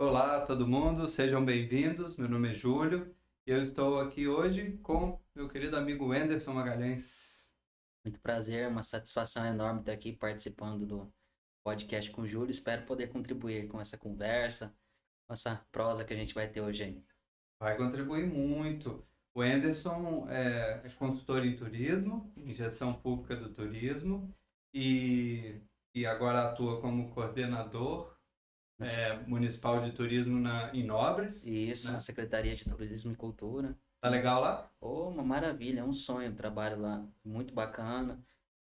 Olá, todo mundo, sejam bem-vindos. Meu nome é Júlio e eu estou aqui hoje com meu querido amigo Wenderson Magalhães. Muito prazer, uma satisfação enorme estar aqui participando do podcast com o Júlio. Espero poder contribuir com essa conversa, com essa prosa que a gente vai ter hoje aí. Vai contribuir muito. O Wenderson é consultor em turismo, em gestão pública do turismo e, e agora atua como coordenador Na se- municipal de turismo em Nobres, Isso, na né? Secretaria de Turismo e Cultura. Tá legal lá? Oh, uma maravilha, é um sonho o trabalho lá, muito bacana.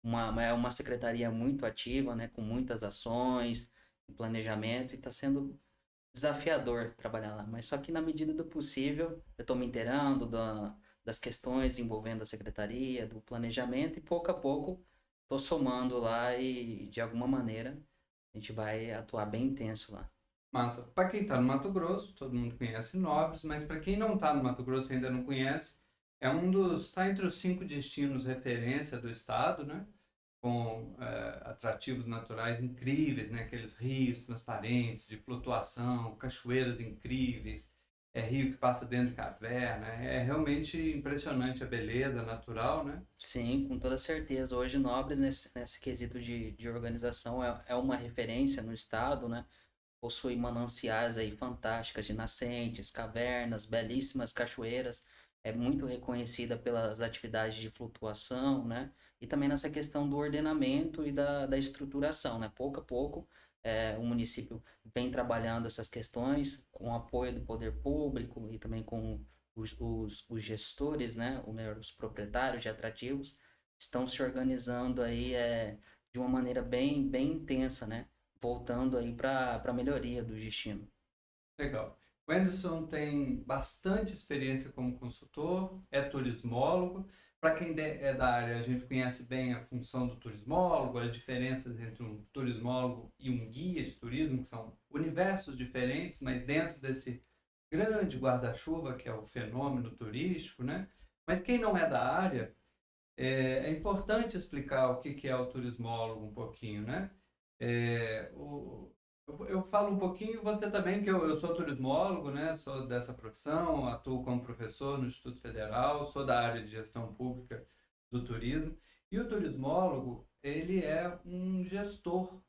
É uma secretaria muito ativa, né, com muitas ações, planejamento, e está sendo desafiador trabalhar lá, mas só que na medida do possível eu estou me inteirando das questões envolvendo a secretaria, do planejamento e pouco a pouco estou somando lá e de alguma maneira a gente vai atuar bem intenso lá. Massa. Para quem está no Mato Grosso, todo mundo conhece Nobres, mas para quem não está no Mato Grosso e ainda não conhece, está entre os 5 destinos referência do estado, né? Com atrativos naturais incríveis, né? Aqueles rios transparentes, de flutuação, cachoeiras incríveis, rio que passa dentro de caverna. É realmente impressionante a beleza natural, né? Sim, com toda certeza. Hoje Nobres, nesse quesito de organização, é uma referência no estado, né? Possui mananciais aí fantásticas de nascentes, cavernas, belíssimas cachoeiras. É muito reconhecida pelas atividades de flutuação, né? E também nessa questão do ordenamento e da estruturação, né? Pouco a pouco, o município vem trabalhando essas questões com o apoio do poder público e também com os gestores, né? Ou melhor, os proprietários de atrativos, estão se organizando aí de uma maneira bem intensa, né? Voltando aí para a melhoria do destino. Legal. O Anderson tem bastante experiência como consultor, é turismólogo. Para quem é da área, a gente conhece bem a função do turismólogo, as diferenças entre um turismólogo e um guia de turismo, que são universos diferentes, mas dentro desse grande guarda-chuva que é o fenômeno turístico, né? Mas quem não é da área, é importante explicar o que é o turismólogo um pouquinho, né? É, eu falo um pouquinho, você também, que eu sou turismólogo, né? Sou dessa profissão, atuo como professor no Instituto Federal, sou da área de gestão pública do turismo. E o turismólogo, ele é um gestor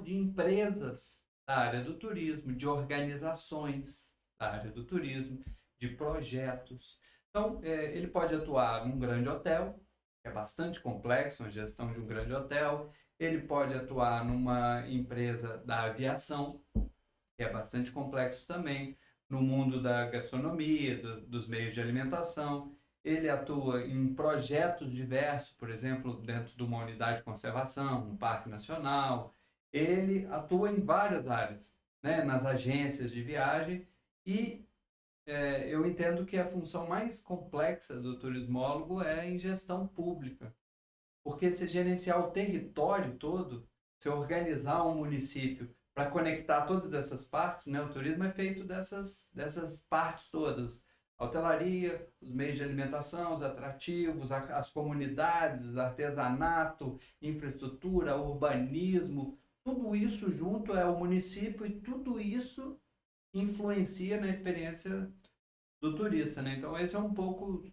de empresas da área do turismo, de organizações da área do turismo, de projetos. Então, ele pode atuar num grande hotel, que é bastante complexo, a gestão de um grande hotel. Ele pode atuar numa empresa da aviação, que é bastante complexo também, no mundo da gastronomia, dos meios de alimentação. Ele atua em projetos diversos, por exemplo, dentro de uma unidade de conservação, um parque nacional. Ele atua em várias áreas, né, nas agências de viagem e eu entendo que a função mais complexa do turismólogo é em gestão pública, porque se gerenciar o território todo, se organizar um município para conectar todas essas partes, né? O turismo é feito dessas partes todas. A hotelaria, os meios de alimentação, os atrativos, as comunidades, artesanato, infraestrutura, urbanismo, tudo isso junto é o município e tudo isso influencia na experiência do turista, né? Então esse é um pouco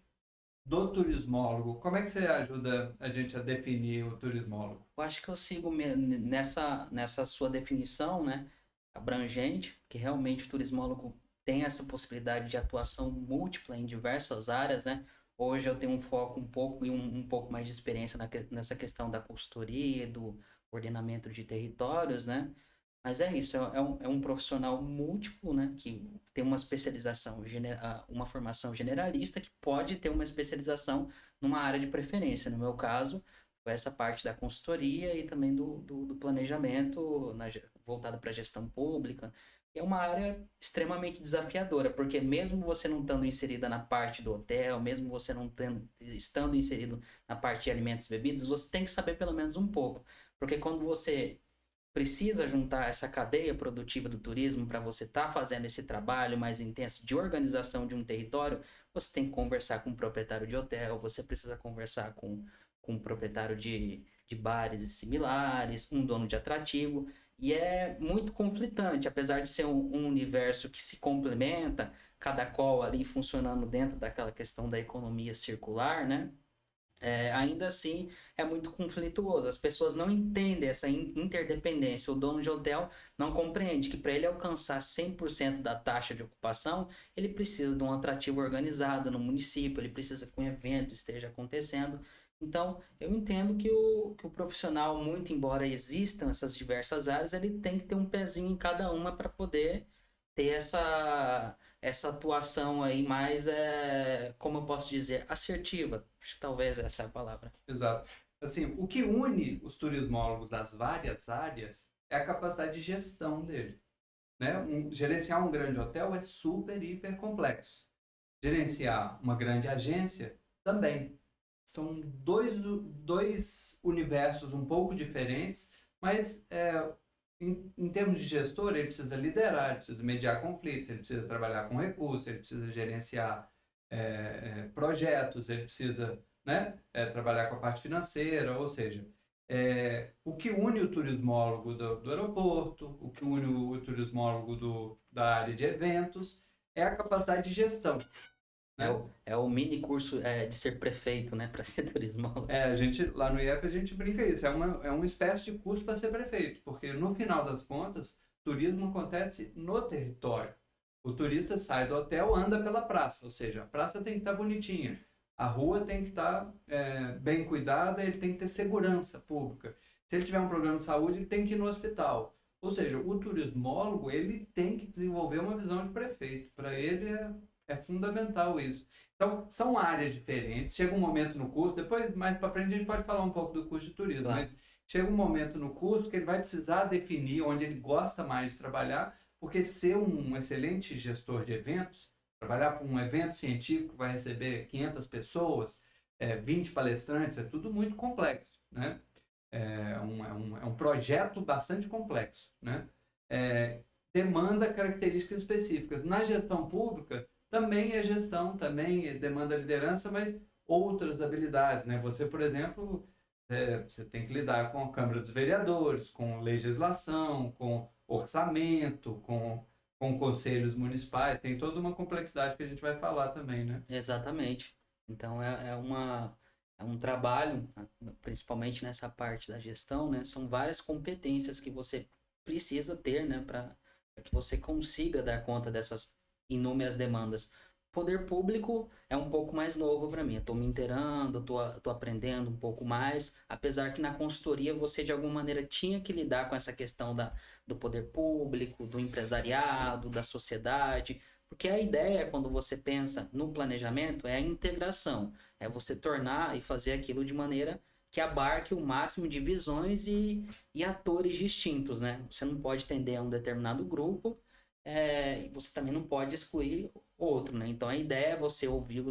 do turismólogo. Como é que você ajuda a gente a definir o turismólogo? Eu acho que eu sigo nessa sua definição, né, abrangente, que realmente o turismólogo tem essa possibilidade de atuação múltipla em diversas áreas, né? Hoje eu tenho um foco um pouco e um pouco mais de experiência nessa questão da consultoria, do ordenamento de territórios, né? Mas é isso, é um profissional múltiplo, né? Que tem uma especialização, uma formação generalista, que pode ter uma especialização numa área de preferência. No meu caso, foi essa parte da consultoria e também do planejamento voltado para a gestão pública. E é uma área extremamente desafiadora, porque mesmo você não estando inserida na parte do hotel, mesmo você não estando inserido na parte de alimentos e bebidas, você tem que saber pelo menos um pouco. Porque quando você precisa juntar essa cadeia produtiva do turismo para você estar fazendo esse trabalho mais intenso de organização de um território, você tem que conversar com o proprietário de hotel, você precisa conversar com o proprietário de bares e similares, um dono de atrativo. E é muito conflitante, apesar de ser um universo que se complementa, cada qual ali funcionando dentro daquela questão da economia circular, né? Ainda assim é muito conflituoso. As pessoas não entendem essa interdependência. O dono de hotel não compreende que para ele alcançar 100% da taxa de ocupação, ele precisa de um atrativo organizado no município, ele precisa que um evento esteja acontecendo. Então, eu entendo que o profissional, muito embora existam essas diversas áreas, ele tem que ter um pezinho em cada uma para poder ter essa atuação aí mais, como eu posso dizer, assertiva. Acho que talvez essa é a palavra. Exato. Assim, o que une os turismólogos das várias áreas é a capacidade de gestão dele, né? Gerenciar um grande hotel é super, hiper complexo. Gerenciar uma grande agência também. São dois universos um pouco diferentes, mas em termos de gestor, ele precisa liderar, ele precisa mediar conflitos, ele precisa trabalhar com recursos, ele precisa gerenciar projetos, ele precisa, né, trabalhar com a parte financeira, ou seja, o que une o turismólogo do aeroporto, o que une o turismólogo da área de eventos, é a capacidade de gestão, É né? o mini curso de ser prefeito, né, para ser turismólogo. A gente, lá no IF a gente brinca isso, é uma espécie de curso para ser prefeito, porque no final das contas, turismo acontece no território. O turista sai do hotel, anda pela praça, ou seja, a praça tem que estar bonitinha, a rua tem que estar bem cuidada, ele tem que ter segurança pública. Se ele tiver um problema de saúde, ele tem que ir no hospital. Ou seja, o turismólogo, ele tem que desenvolver uma visão de prefeito. Para ele é fundamental isso. Então, são áreas diferentes. Chega um momento no curso, depois, mais para frente, a gente pode falar um pouco do curso de turismo, Claro. mas chega um momento no curso que ele vai precisar definir onde ele gosta mais de trabalhar, porque ser um excelente gestor de eventos, trabalhar para um evento científico que vai receber 500 pessoas, 20 palestrantes, é tudo muito complexo, né? É um projeto bastante complexo, né? Demanda características específicas. Na gestão pública, também é gestão, também demanda liderança, mas outras habilidades, né? Você, por exemplo, você tem que lidar com a Câmara dos Vereadores, com legislação, com orçamento, com conselhos municipais, tem toda uma complexidade que a gente vai falar também, né? Exatamente. Então é um trabalho, principalmente nessa parte da gestão, né? São várias competências que você precisa ter, né, para que você consiga dar conta dessas inúmeras demandas. Poder público é um pouco mais novo para mim. Eu tô me inteirando, tô aprendendo um pouco mais, apesar que na consultoria você de alguma maneira tinha que lidar com essa questão do poder público, do empresariado, da sociedade. Porque a ideia, quando você pensa no planejamento, é a integração. É você tornar e fazer aquilo de maneira que abarque o máximo de visões e atores distintos, né? Você não pode tender a um determinado grupo, e você também não pode excluir outro, né? Então a ideia é você ouvir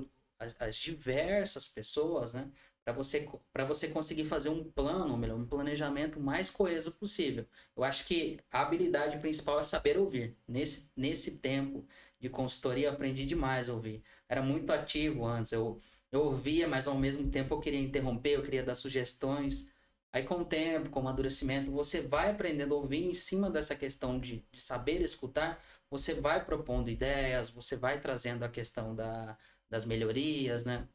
as diversas pessoas, né? Para você conseguir fazer um plano, ou melhor, um planejamento mais coeso possível. Eu acho que a habilidade principal é saber ouvir. Nesse tempo de consultoria, eu aprendi demais a ouvir. Era muito ativo antes, eu ouvia, mas ao mesmo tempo eu queria interromper, eu queria dar sugestões. Aí com o tempo, com o amadurecimento, você vai aprendendo a ouvir em cima dessa questão de saber escutar, você vai propondo ideias, você vai trazendo a questão das melhorias, né?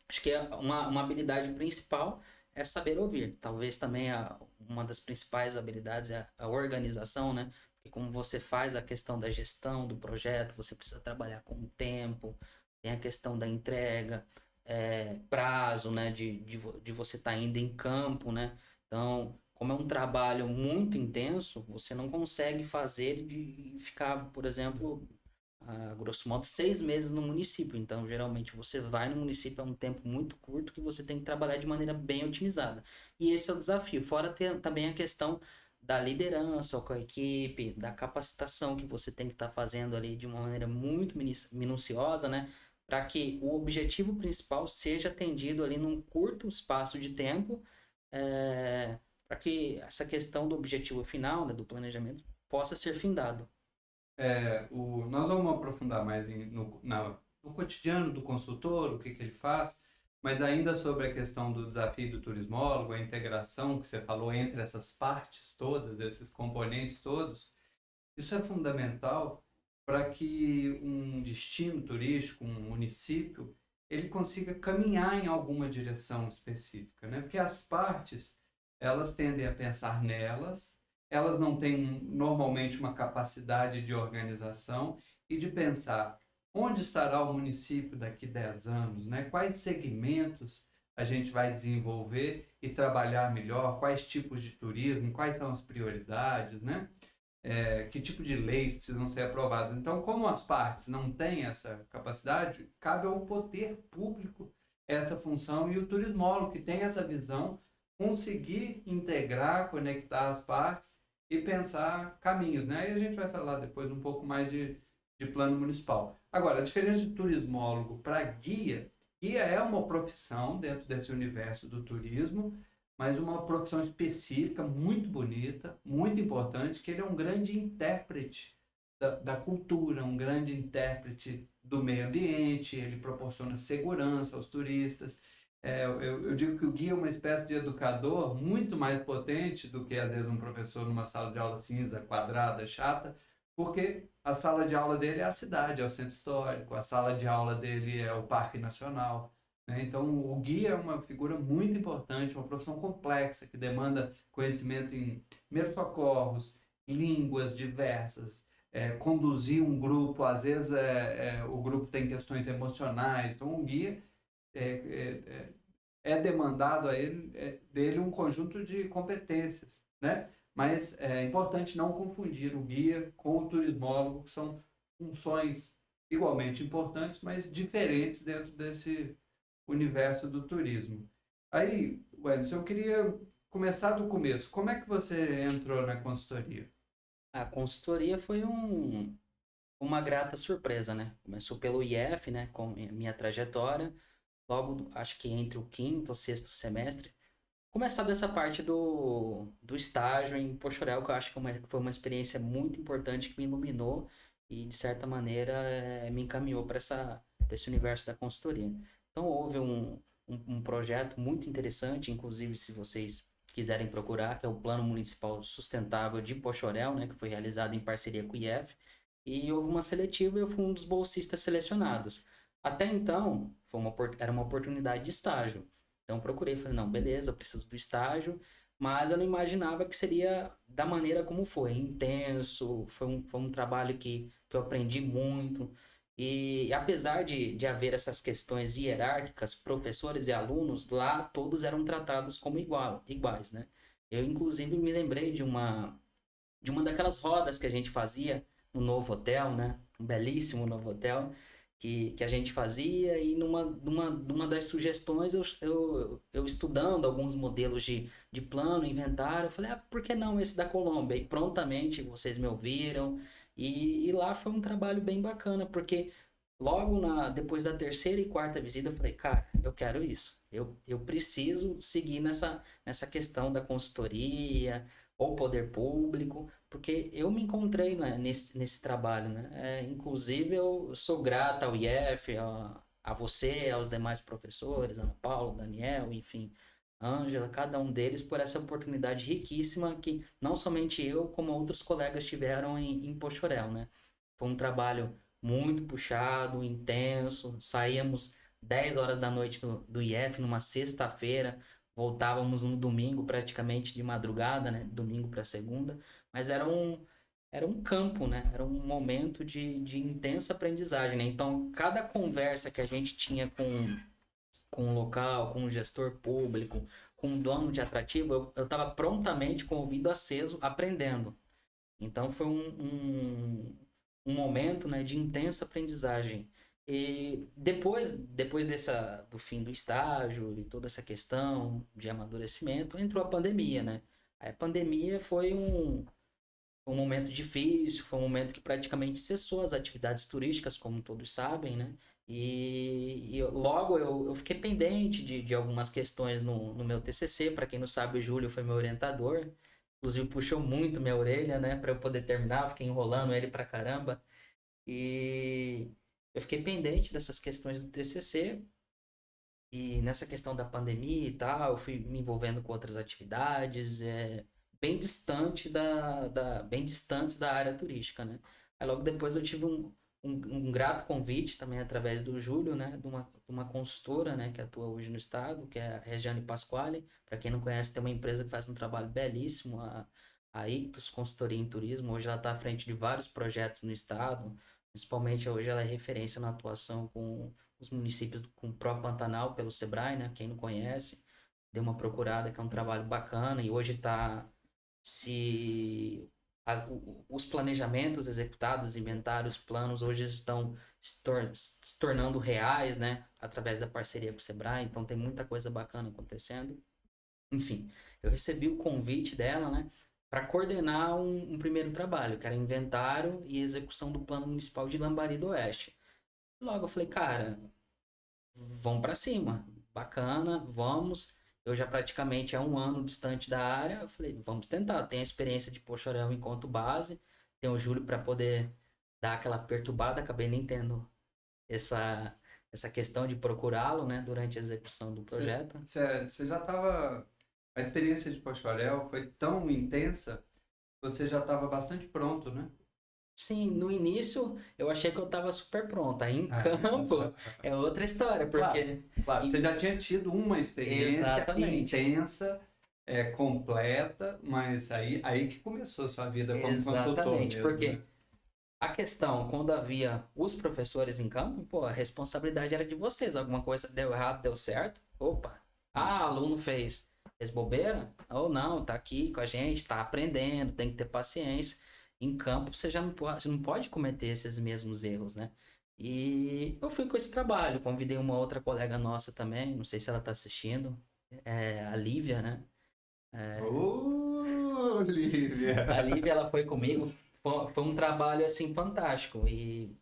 Acho que uma habilidade principal é saber ouvir. Talvez também uma das principais habilidades é a organização, né? Porque como você faz a questão da gestão do projeto, você precisa trabalhar com o tempo, tem a questão da entrega, prazo, né? De você estar indo em campo, né? Então, como é um trabalho muito intenso, você não consegue fazer de ficar, por exemplo, grosso modo, 6 meses no município. Então, geralmente, você vai no município, é um tempo muito curto que você tem que trabalhar de maneira bem otimizada. E esse é o desafio. Fora ter também a questão da liderança com a equipe, da capacitação que você tem que estar fazendo ali de uma maneira muito minuciosa, né? Para que o objetivo principal seja atendido ali num curto espaço de tempo, para que essa questão do objetivo final, né, do planejamento, possa ser findado. Nós vamos aprofundar mais no cotidiano do consultor, o que ele faz, Mas ainda sobre a questão do desafio do turismólogo, a integração que você falou entre essas partes todas, esses componentes todos, isso é fundamental para que um destino turístico, um município, ele consiga caminhar em alguma direção específica, né? Porque as partes, elas tendem a pensar nelas, elas não têm normalmente uma capacidade de organização e de pensar onde estará o município daqui 10 anos, né? Quais segmentos a gente vai desenvolver e trabalhar melhor, quais tipos de turismo, quais são as prioridades, né? Que tipo de leis precisam ser aprovadas. Então, como as partes não têm essa capacidade, cabe ao poder público essa função e o turismólogo, que tem essa visão, conseguir integrar, conectar as partes e pensar caminhos, né? E a gente vai falar depois um pouco mais de plano municipal. Agora, a diferença de turismólogo para guia, guia é uma profissão dentro desse universo do turismo, mas uma profissão específica, muito bonita, muito importante, que ele é um grande intérprete da cultura, um grande intérprete do meio ambiente, ele proporciona segurança aos turistas. Eu digo que o guia é uma espécie de educador muito mais potente do que, às vezes, um professor numa sala de aula cinza, quadrada, chata, porque a sala de aula dele é a cidade, é o centro histórico, a sala de aula dele é o Parque Nacional, né? Então, o guia é uma figura muito importante, uma profissão complexa, que demanda conhecimento em primeiros socorros, línguas diversas, conduzir um grupo, às vezes o grupo tem questões emocionais, então o guia é, é, é demandado a ele, dele um conjunto de competências, né? Mas é importante não confundir o guia com o turismólogo, que são funções igualmente importantes, mas diferentes dentro desse universo do turismo. Aí, Wellington, eu queria começar do começo. Como é que você entrou na consultoria? A consultoria foi uma grata surpresa, né? Começou pelo IF, né, com minha trajetória, logo, acho que entre o quinto ou sexto semestre, começar dessa parte do estágio em Pochorel, que eu acho que foi uma experiência muito importante que me iluminou e, de certa maneira, me encaminhou para esse universo da consultoria. Então, houve um projeto muito interessante, inclusive, se vocês quiserem procurar, que é o Plano Municipal Sustentável de Pochorel, né, que foi realizado em parceria com o IF, e houve uma seletiva e eu fui um dos bolsistas selecionados. Até então, era uma oportunidade de estágio. Então, procurei, falei, não, beleza, eu preciso do estágio, mas eu não imaginava que seria da maneira como foi, intenso, foi um trabalho que eu aprendi muito, e apesar de haver essas questões hierárquicas, professores e alunos, lá todos eram tratados como iguais, né? Eu, inclusive, me lembrei de uma daquelas rodas que a gente fazia no novo hotel, né? Um belíssimo novo hotel que a gente fazia e numa das sugestões eu estudando alguns modelos de plano, inventário, eu falei, por que não esse da Colômbia? E prontamente vocês me ouviram e lá foi um trabalho bem bacana, porque logo depois da terceira e quarta visita eu falei, cara, eu quero isso. Eu preciso seguir nessa questão da consultoria ou poder público, porque eu me encontrei, né, nesse trabalho, né? Inclusive, eu sou grato ao IF, a você, aos demais professores, Ana Paula, Daniel, enfim, Ângela, cada um deles, por essa oportunidade riquíssima que não somente eu, como outros colegas tiveram em Pochorel, né? Foi um trabalho muito puxado, intenso, saíamos 10 horas da noite do IF numa sexta-feira, voltávamos no domingo praticamente de madrugada, né? Domingo para segunda, mas era um campo, né? Era um momento de intensa aprendizagem, né? Então, cada conversa que a gente tinha com o local, com o gestor público, com o dono de atrativo, eu estava prontamente com o ouvido aceso, aprendendo. Então, foi um momento, né, de intensa aprendizagem. E depois do fim do estágio e toda essa questão de amadurecimento, entrou a pandemia, né? A pandemia foi um momento difícil, foi um momento que praticamente cessou as atividades turísticas, como todos sabem, né? Logo eu fiquei pendente de algumas questões no meu TCC. Para quem não sabe, o Júlio foi meu orientador. Inclusive puxou muito minha orelha, né? Para eu poder terminar, eu fiquei enrolando ele pra caramba. E eu fiquei pendente dessas questões do TCC. E nessa questão da pandemia e tal, eu fui me envolvendo com outras atividades, bem distante bem distantes da área turística, né? Aí logo depois eu tive um grato convite também através do Júlio, né? De uma consultora, né? Que atua hoje no estado, que é a Regiane Pasquale. Para quem não conhece, tem uma empresa que faz um trabalho belíssimo, a Ictus Consultoria em Turismo. Hoje ela está à frente de vários projetos no estado, principalmente hoje ela é referência na atuação com os municípios com o próprio Pantanal, pelo Sebrae, né? Quem não conhece, dê uma procurada, que é um trabalho bacana e hoje está se os planejamentos executados, inventários, planos, hoje estão se tornando reais, né? Através da parceria com o Sebrae, então tem muita coisa bacana acontecendo. Enfim, eu recebi o convite dela, né? Para coordenar um primeiro trabalho, que era inventário e execução do Plano Municipal de Lambari do Oeste. Logo eu falei, cara, vamos para cima, bacana, vamos. Eu já praticamente há um ano distante da área, eu falei, vamos tentar. Tem a experiência de Pochorel enquanto base, tem o Júlio para poder dar aquela perturbada, acabei nem tendo essa, essa questão de procurá-lo, né, durante a execução do projeto. Você já estava. A experiência de Pochorel foi tão intensa, você já estava bastante pronto, né? Sim, no início eu achei que eu estava super pronto. Aí em campo é outra história, Claro, porque. claro. Você já tinha tido uma experiência Exatamente. intensa, completa, mas aí que começou a sua vida como consultor Exatamente, mesmo, né? porque a questão, quando havia os professores em campo, pô, a responsabilidade era de vocês. Alguma coisa deu errado, deu certo? Opa! Ah, aluno fez bobeira? Ou não, tá aqui com a gente, tá aprendendo, tem que ter paciência. Em campo você já não pode cometer esses mesmos erros, né? E eu fui com esse trabalho, convidei uma outra colega nossa também, não sei se ela tá assistindo, a Lívia, né? Ô, A Lívia! Lívia, ela foi comigo, foi um trabalho, assim, fantástico. E,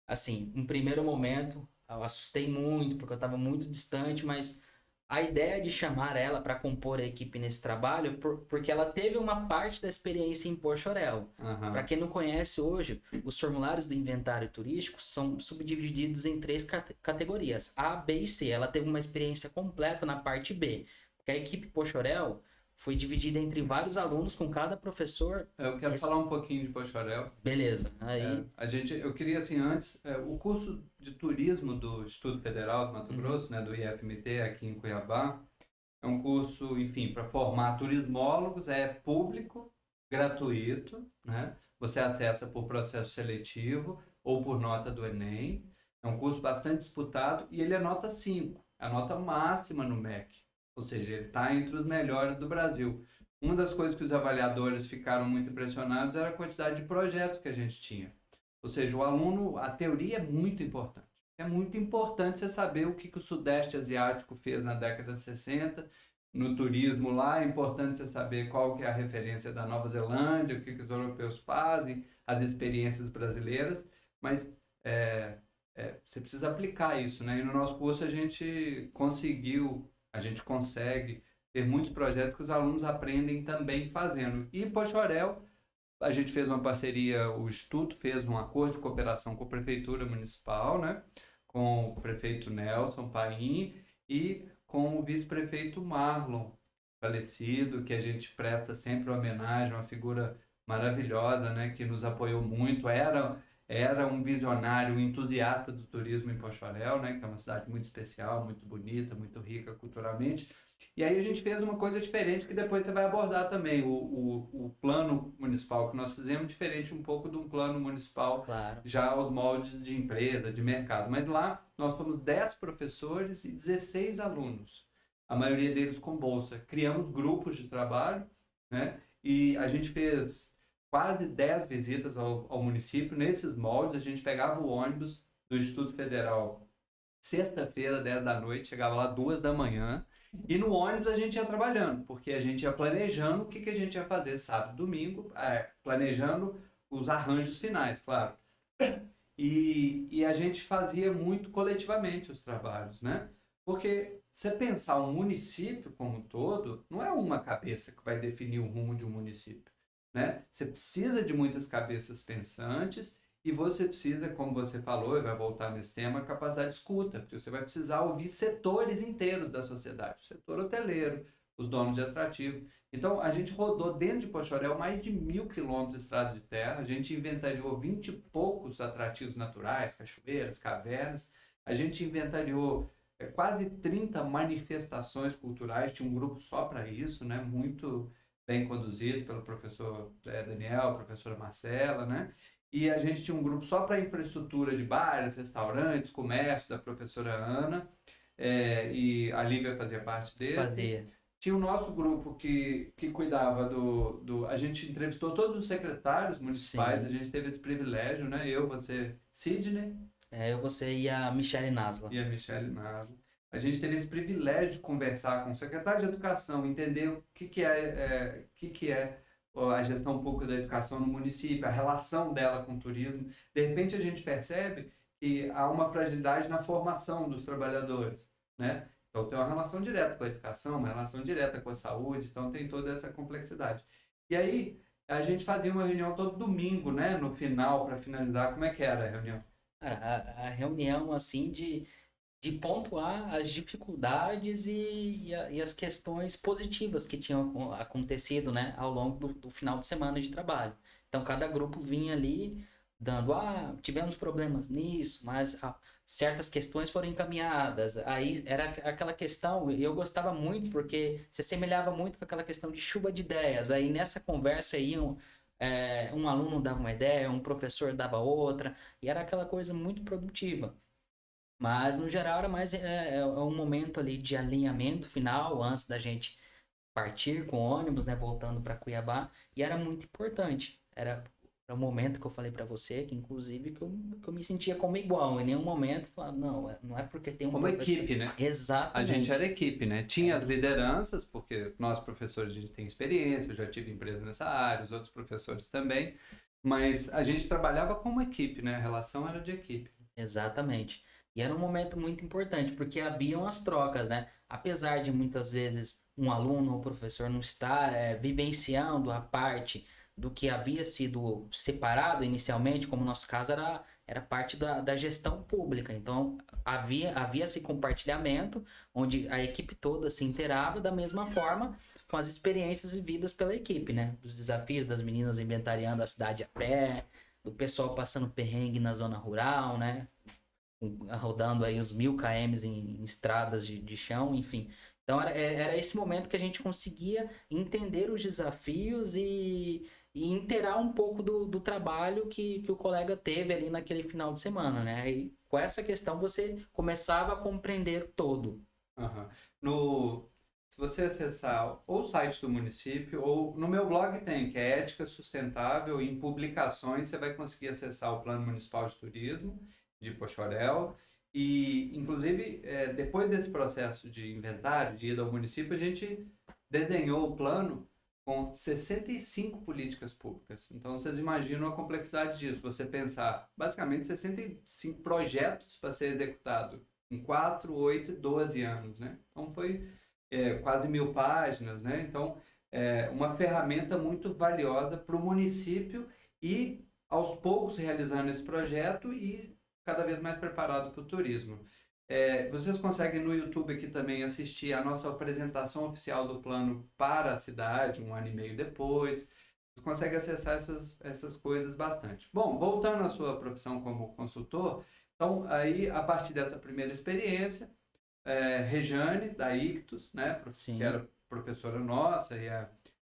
assim, em primeiro momento, eu assustei muito, porque eu estava muito distante, mas a ideia de chamar ela para compor a equipe nesse trabalho, porque ela teve uma parte da experiência em Pochorel. Para Aham. quem não conhece hoje, os formulários do inventário turístico são subdivididos em três categorias, A, B e C. Ela teve uma experiência completa na parte B, porque a equipe Pochorel foi dividida entre vários alunos, com cada professor. Eu quero falar um pouquinho de Pochorel. Beleza, aí. Eu queria assim antes, o curso de turismo do Instituto Federal do Mato Uhum, Grosso, né, do IFMT aqui em Cuiabá, é um curso, enfim, para formar turismólogos, é público, gratuito, né? Você acessa por processo seletivo ou por nota do Enem. É um curso bastante disputado e ele é nota 5, é a nota máxima no MEC, ou seja, ele está entre os melhores do Brasil. Uma das coisas que os avaliadores ficaram muito impressionados era a quantidade de projetos que a gente tinha. Ou seja, o aluno, a teoria é muito importante. É muito importante você saber o que, que o Sudeste Asiático fez na década de 60, no turismo lá, é importante você saber qual que é a referência da Nova Zelândia, o que, que os europeus fazem, as experiências brasileiras, mas é, você precisa aplicar isso, né? E no nosso curso a gente consegue ter muitos projetos que os alunos aprendem também fazendo. E Pochorel, a gente fez uma parceria, o Instituto fez um acordo de cooperação com a Prefeitura Municipal, né? Com o prefeito Nelson Paim e com o vice-prefeito Marlon, falecido, que a gente presta sempre homenagem, uma figura maravilhosa, né? Que nos apoiou muito, era um visionário, um entusiasta do turismo em Pochorel, né? Que é uma cidade muito especial, muito bonita, muito rica culturalmente. E aí a gente fez uma coisa diferente que depois você vai abordar também. O plano municipal que nós fizemos, diferente um pouco de um plano municipal claro. já aos moldes de empresa, de mercado. Mas lá nós fomos 10 professores e 16 alunos, a maioria deles com bolsa. Criamos grupos de trabalho, né? E a gente fez quase 10 visitas ao município. Nesses moldes, a gente pegava o ônibus do Instituto Federal sexta-feira, 10 da noite, chegava lá 2 da manhã. E no ônibus a gente ia trabalhando, porque a gente ia planejando o que, que a gente ia fazer sábado, domingo, planejando os arranjos finais, claro. E a gente fazia muito coletivamente os trabalhos, né? Porque você pensar um município como um todo, não é uma cabeça que vai definir o rumo de um município, né? Você precisa de muitas cabeças pensantes E você precisa, como você falou, e vai voltar nesse tema, capacidade de escuta, porque você vai precisar ouvir setores inteiros da sociedade, o setor hoteleiro, os donos de atrativo. Então, a gente rodou dentro de Pochorel mais de 1.000 quilômetros de estrada de terra, a gente inventariou 20 e poucos atrativos naturais, cachoeiras, cavernas, a gente inventariou quase 30 manifestações culturais, tinha um grupo só para isso, né? Muito bem conduzido pelo professor Daniel, professora Marcela, né? E a gente tinha um grupo só para infraestrutura de bares, restaurantes, comércio, da professora Ana, e a Lívia fazia parte desse. Fazer. Tinha o nosso grupo que cuidava do. A gente entrevistou todos os secretários municipais, a Sim. gente teve esse privilégio, né? Eu, você, Sidney Você e a Michelle Nasla. e a Michelle Naso. A gente teve esse privilégio de conversar com o secretário de Educação, entender o que é a gestão pública da educação no município, a relação dela com o turismo. De repente a gente percebe que há uma fragilidade na formação dos trabalhadores, né? Então tem uma relação direta com a educação, uma relação direta com a saúde, então tem toda essa complexidade. E aí a gente fazia uma reunião todo domingo, né? No final, para finalizar, como é que era a reunião? Cara, a reunião, assim, de pontuar as dificuldades e as questões positivas que tinham acontecido, né, ao longo do final de semana de trabalho. Então, cada grupo vinha ali dando, tivemos problemas nisso, mas certas questões foram encaminhadas. Aí era aquela questão, e eu gostava muito porque se assemelhava muito com aquela questão de chuva de ideias. Aí nessa conversa iam, um aluno dava uma ideia, um professor dava outra, e era aquela coisa muito produtiva. Mas, no geral, era mais um momento ali de alinhamento final, antes da gente partir com o ônibus, né, voltando para Cuiabá, e era muito importante. Era um momento que eu falei para você, que inclusive que eu me sentia como igual, em nenhum momento falava, não, não é porque tem um Como professor. equipe, né? A gente era Exatamente. equipe, né? Tinha as lideranças, porque nós professores a gente tem experiência, eu já tive empresa nessa área, os outros professores também, mas a gente trabalhava como equipe, né? A relação era de equipe. Exatamente. E era um momento muito importante, porque haviam as trocas, né? Apesar de muitas vezes um aluno ou professor não estar vivenciando a parte do que havia sido separado inicialmente, como no nosso caso era parte da gestão pública. Então havia esse compartilhamento, onde a equipe toda se inteirava da mesma forma com as experiências vividas pela equipe, né? Dos desafios das meninas inventariando a cidade a pé, do pessoal passando perrengue na zona rural, né? Rodando aí os 1.000 km em estradas de chão, enfim. Então era esse momento que a gente conseguia entender os desafios e inteirar um pouco do trabalho que o colega teve ali naquele final de semana, né? E com essa questão você começava a compreender todo. Aham. No, Se você acessar ou o site do município, ou no meu blog tem, que é Ética Sustentável, em publicações você vai conseguir acessar o Plano Municipal de Turismo de Pochorel. E, inclusive, depois desse processo de inventário, de ida ao município, a gente desenhou o plano com 65 políticas públicas. Então, vocês imaginam a complexidade disso. Você pensar, basicamente, 65 projetos para ser executado em 4, 8 e 12 anos, né? Então foi quase 1.000 páginas, né? Então uma ferramenta muito valiosa para o município e aos poucos realizando esse projeto e cada vez mais preparado para o turismo. Vocês conseguem no YouTube aqui também assistir a nossa apresentação oficial do plano para a cidade, 1 ano e meio depois. Vocês conseguem acessar essas coisas bastante. Bom, voltando à sua profissão como consultor, então aí a partir dessa primeira experiência, Rejane, da Ictus, né, que Sim. era professora nossa e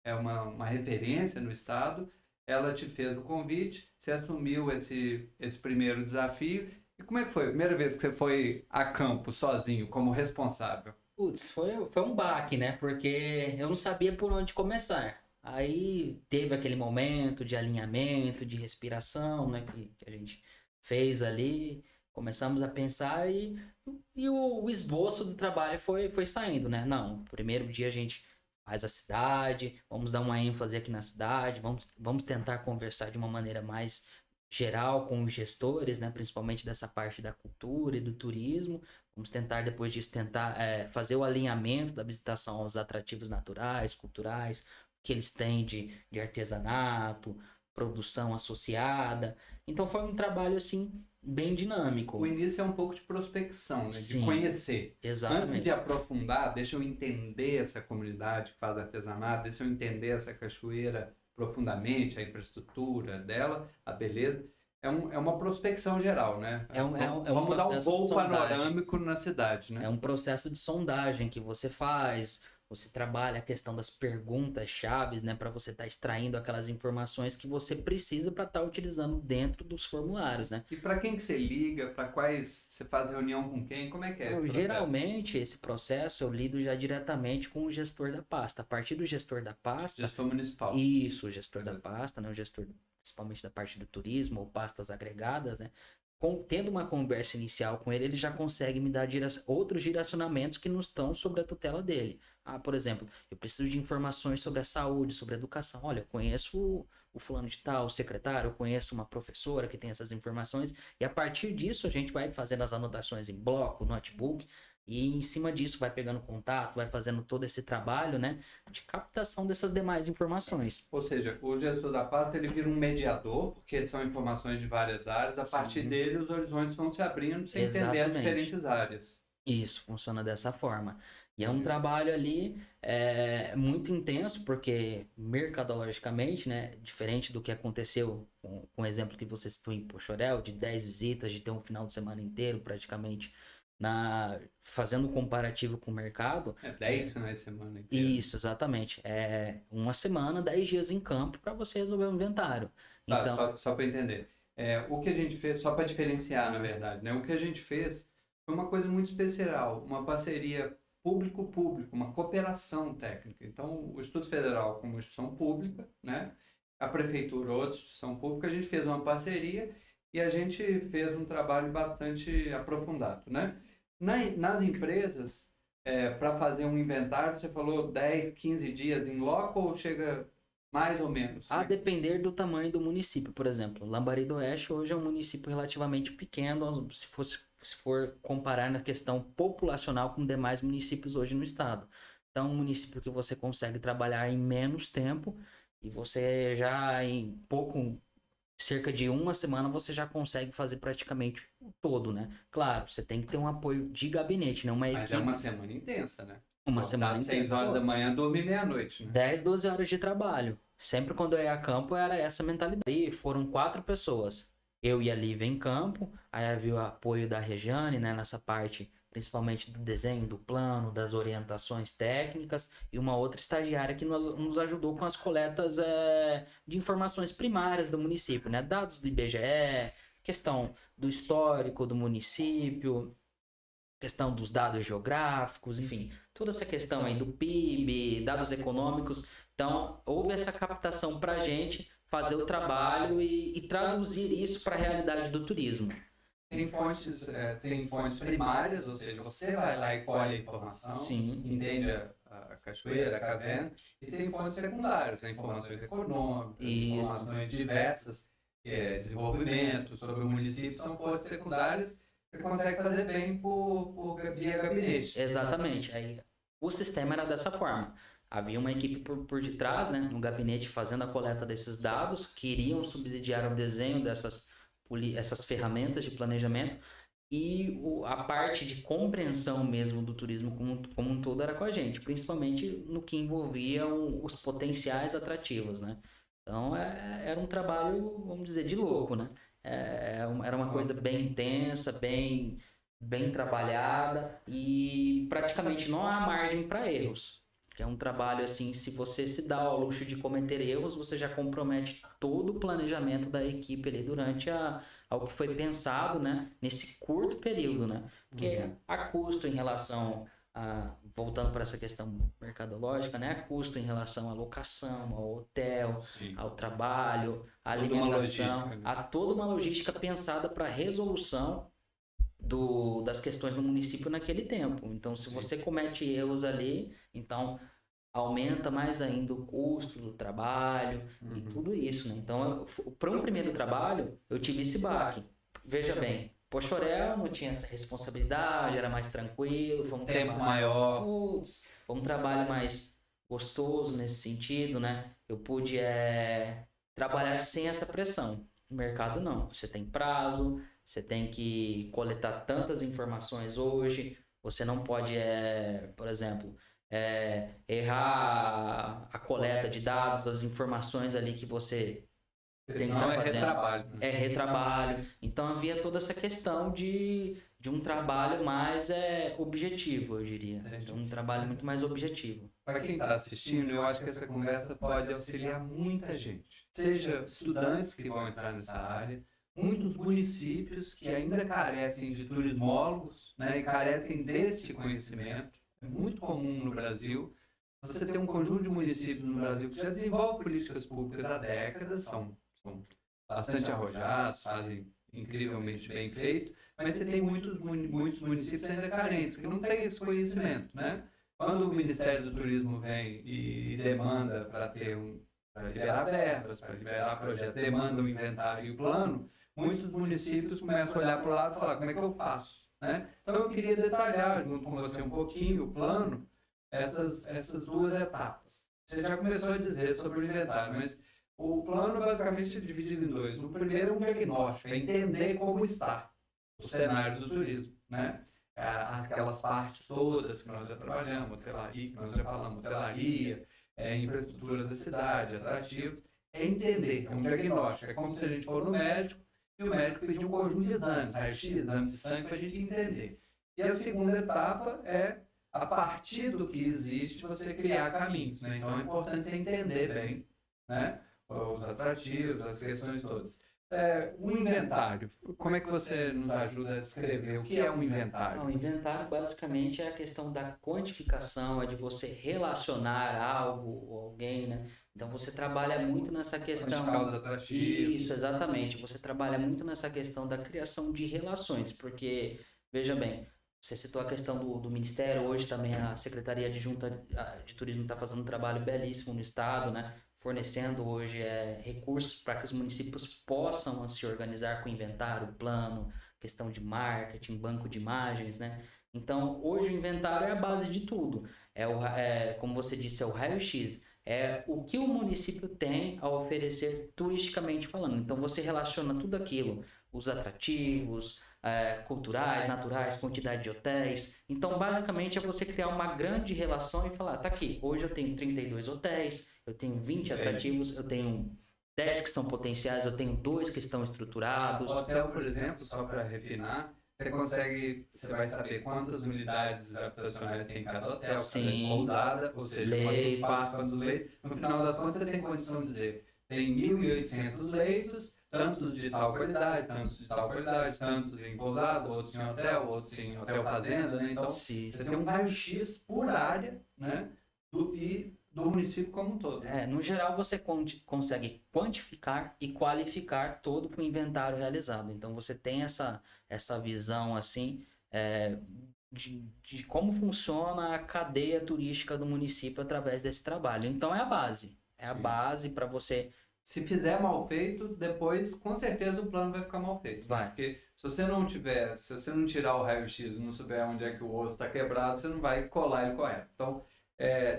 é uma referência no estado, ela te fez o convite, você assumiu esse primeiro desafio. E como é que foi? A primeira vez que você foi a campo sozinho, como responsável? Putz, foi um baque, né? Porque eu não sabia por onde começar. Aí teve aquele momento de alinhamento, de respiração, né? Que a gente fez ali. Começamos a pensar e o esboço do trabalho foi saindo, né? Não, primeiro dia a gente faz a cidade, vamos dar uma ênfase aqui na cidade, vamos tentar conversar de uma maneira mais geral com os gestores, né? Principalmente dessa parte da cultura e do turismo. Vamos tentar, depois disso, tentar fazer o alinhamento da visitação aos atrativos naturais, culturais, que eles têm de artesanato, produção associada. Então foi um trabalho assim bem dinâmico. O início é um pouco de prospecção, né? De Sim, conhecer. exatamente. Antes de aprofundar, deixa eu entender essa comunidade que faz artesanato, deixa eu entender essa cachoeira profundamente, a infraestrutura dela, a beleza. É uma prospecção geral, né? Vamos dar um processo de voo sondagem. panorâmico na cidade, né? É um processo de sondagem que você faz, você trabalha a questão das perguntas chaves, né, para você estar extraindo aquelas informações que você precisa para estar utilizando dentro dos formulários, né? E para quem que você liga? Para quais você faz reunião com quem? Como é que é esse processo? Geralmente, esse processo eu lido já diretamente com o gestor da pasta. A partir do gestor da pasta... Gestor municipal. Isso, o gestor da pasta, né? O gestor principalmente da parte do turismo ou pastas agregadas, né? Tendo uma conversa inicial com ele, ele já consegue me dar outros direcionamentos que não estão sobre a tutela dele. Ah, por exemplo, eu preciso de informações sobre a saúde, sobre a educação. Olha, eu conheço o fulano de tal, o secretário, eu conheço uma professora que tem essas informações. E a partir disso, a gente vai fazendo as anotações em bloco, notebook, e em cima disso vai pegando contato, vai fazendo todo esse trabalho, né, de captação dessas demais informações. Ou seja, o gestor da pasta ele vira um mediador, porque são informações de várias áreas. A partir dele, os horizontes vão se abrindo sem entender as diferentes áreas. Isso, funciona dessa forma. E é um trabalho ali muito intenso, porque mercadologicamente, né, diferente do que aconteceu com o exemplo que você citou em Pochorel, de 10 visitas, de ter um final de semana inteiro praticamente fazendo um comparativo com o mercado. 10 finais de semana inteiro. Isso, exatamente. É uma semana, 10 dias em campo para você resolver o inventário. Tá, Então, só para entender. O que a gente fez, só para diferenciar, na verdade, né? O que a gente fez foi uma coisa muito especial, uma parceria público-público, uma cooperação técnica. Então, o Instituto Federal, como instituição pública, né? A prefeitura, outra instituição pública, a gente fez uma parceria e a gente fez um trabalho bastante aprofundado, né? Nas empresas, para fazer um inventário, você falou 10, 15 dias em loco ou chega mais ou menos? a depender do tamanho do município, por exemplo. Lambari do Oeste hoje é um município relativamente pequeno, se for comparar na questão populacional com demais municípios hoje no estado. Então, um município que você consegue trabalhar em menos tempo e você já em cerca de uma semana você já consegue fazer praticamente o todo, né? Claro, você tem que ter um apoio de gabinete, né? Uma Mas equipe. é uma semana intensa, né? Uma semana às inteira. 6 horas da manhã, dormir meia-noite, né? 10, 12 horas de trabalho. Sempre quando eu ia a campo era essa mentalidade. E foram 4 pessoas. Eu e a Lívia em campo, aí havia o apoio da Regiane, né, nessa parte, principalmente do desenho, do plano, das orientações técnicas, e uma outra estagiária que nos ajudou com as coletas de informações primárias do município, né, dados do IBGE, questão do histórico do município, questão dos dados geográficos, enfim, toda essa questão aí do PIB, dados econômicos. Então, houve essa captação para a gente fazer o trabalho e traduzir isso para a realidade do turismo. Tem fontes primárias, ou seja, você vai lá e colhe a informação, Sim. entende a cachoeira, a caverna, e tem fontes secundárias, né? Informações econômicas, informações diversas, desenvolvimento sobre o município, são fontes secundárias. Você consegue fazer bem via gabinete. Exatamente. Aí, o sistema era dessa forma. Havia uma equipe por detrás, né, no gabinete, fazendo a coleta desses dados, que iriam subsidiar o desenho essas ferramentas de planejamento, e a parte de compreensão mesmo do turismo como um todo era com a gente, principalmente no que envolvia os potenciais atrativos, né? Então, era um trabalho, vamos dizer, de louco, né? Era uma coisa bem intensa, bem trabalhada, e praticamente não há margem para erros. Que é um trabalho assim, se você se dá ao luxo de cometer erros, você já compromete todo o planejamento da equipe ali durante ao que foi pensado, né, nesse curto período, né? Porque há custo em relação voltando para essa questão mercadológica, né? Há custo em relação à locação, ao hotel, ao trabalho, à alimentação, há toda uma logística pensada para a resolução das questões no município naquele tempo. Então, se você comete erros ali, então aumenta mais ainda o custo do trabalho e tudo isso, né? Então, para um primeiro trabalho, eu tive esse baque. Veja bem, Pochorel não tinha essa responsabilidade, era mais tranquilo, foi um tempo maior. Foi um trabalho mais gostoso nesse sentido, né? Eu pude trabalhar sem essa pressão. No mercado, não. Você tem prazo, você tem que coletar tantas informações hoje, você não pode, por exemplo, errar a coleta de dados, as informações ali que você tem que estar fazendo. Retrabalho, né? É retrabalho. Então havia toda essa questão de um trabalho mais objetivo, eu diria. De um trabalho muito mais objetivo. Para quem está assistindo, eu acho que essa conversa pode auxiliar muita gente. Seja estudantes que vão entrar nessa área, muitos municípios que ainda carecem de turismólogos, né, e carecem deste conhecimento. É muito comum no Brasil. Você tem um conjunto de municípios no Brasil que já desenvolve políticas públicas há décadas, são bastante arrojados, fazem incrivelmente bem feito, mas você tem muitos municípios ainda carentes, que não têm esse conhecimento, né? Quando o Ministério do Turismo vem e demanda para liberar verbas, para liberar projetos, demanda o inventário e o plano, muitos municípios começam a olhar para o lado e falar, como é que eu faço? Né? Então eu queria detalhar junto com você um pouquinho o plano, essas duas etapas. Você já começou a dizer sobre o inventário, mas o plano basicamente é dividido em dois. O primeiro é um diagnóstico, é entender como está o cenário do turismo, né? Aquelas partes todas que nós já trabalhamos, hotelaria, que nós já falamos, hotelaria, infraestrutura da cidade, atrativos, é entender, é um diagnóstico. É como se a gente for no médico e o médico pedir um conjunto de exames, raio-x, exames de sangue, para a gente entender. E a segunda etapa é, a partir do que existe, você criar caminhos, né? Então é importante você entender bem, né, os atrativos, as questões todas. O inventário, como é que você nos ajuda a descrever o que é um inventário? O inventário basicamente é a questão da quantificação, é de você relacionar algo ou alguém, né? Então você trabalha muito nessa questão. Quantificar os atrativos. Isso, exatamente. Você trabalha muito nessa questão da criação de relações, porque, veja bem, você citou a questão do Ministério, hoje também a Secretaria Adjunta de Turismo está fazendo um trabalho belíssimo no Estado, né? Fornecendo hoje recursos para que os municípios possam se organizar com inventário, plano, questão de marketing, banco de imagens, né? Então, hoje o inventário é a base de tudo. Como você disse, é o raio-x. É o que o município tem a oferecer turisticamente falando. Então, você relaciona tudo aquilo, os atrativos, culturais, naturais, quantidade de hotéis. Então, basicamente, é você criar uma grande relação e falar, tá aqui, hoje eu tenho 32 hotéis, eu tenho 20 atrativos, eu tenho 10 que são potenciais, eu tenho 2 que estão estruturados. O hotel, por exemplo, só para refinar, você vai saber quantas unidades habitacionais tem em cada hotel, cada pousada, ou seja, quantos quartos, quantos leitos. No final das contas, você tem condição de dizer, tem 1.800 leitos, tantos de tal qualidade, tantos de tal qualidade, tantos em pousada, outros em hotel, outros em hotel fazenda, né? Então, você tem um raio-x por área, né? Do município como um todo. No geral, você consegue quantificar e qualificar todo o inventário realizado. Então, você tem essa visão, assim, de como funciona a cadeia turística do município através desse trabalho. Então, é a base. É a base para você... Se fizer mal feito, depois, com certeza, o plano vai ficar mal feito. Vai. Porque se você não tirar o raio-x e não souber onde é que o osso está quebrado, você não vai colar ele correto. Então,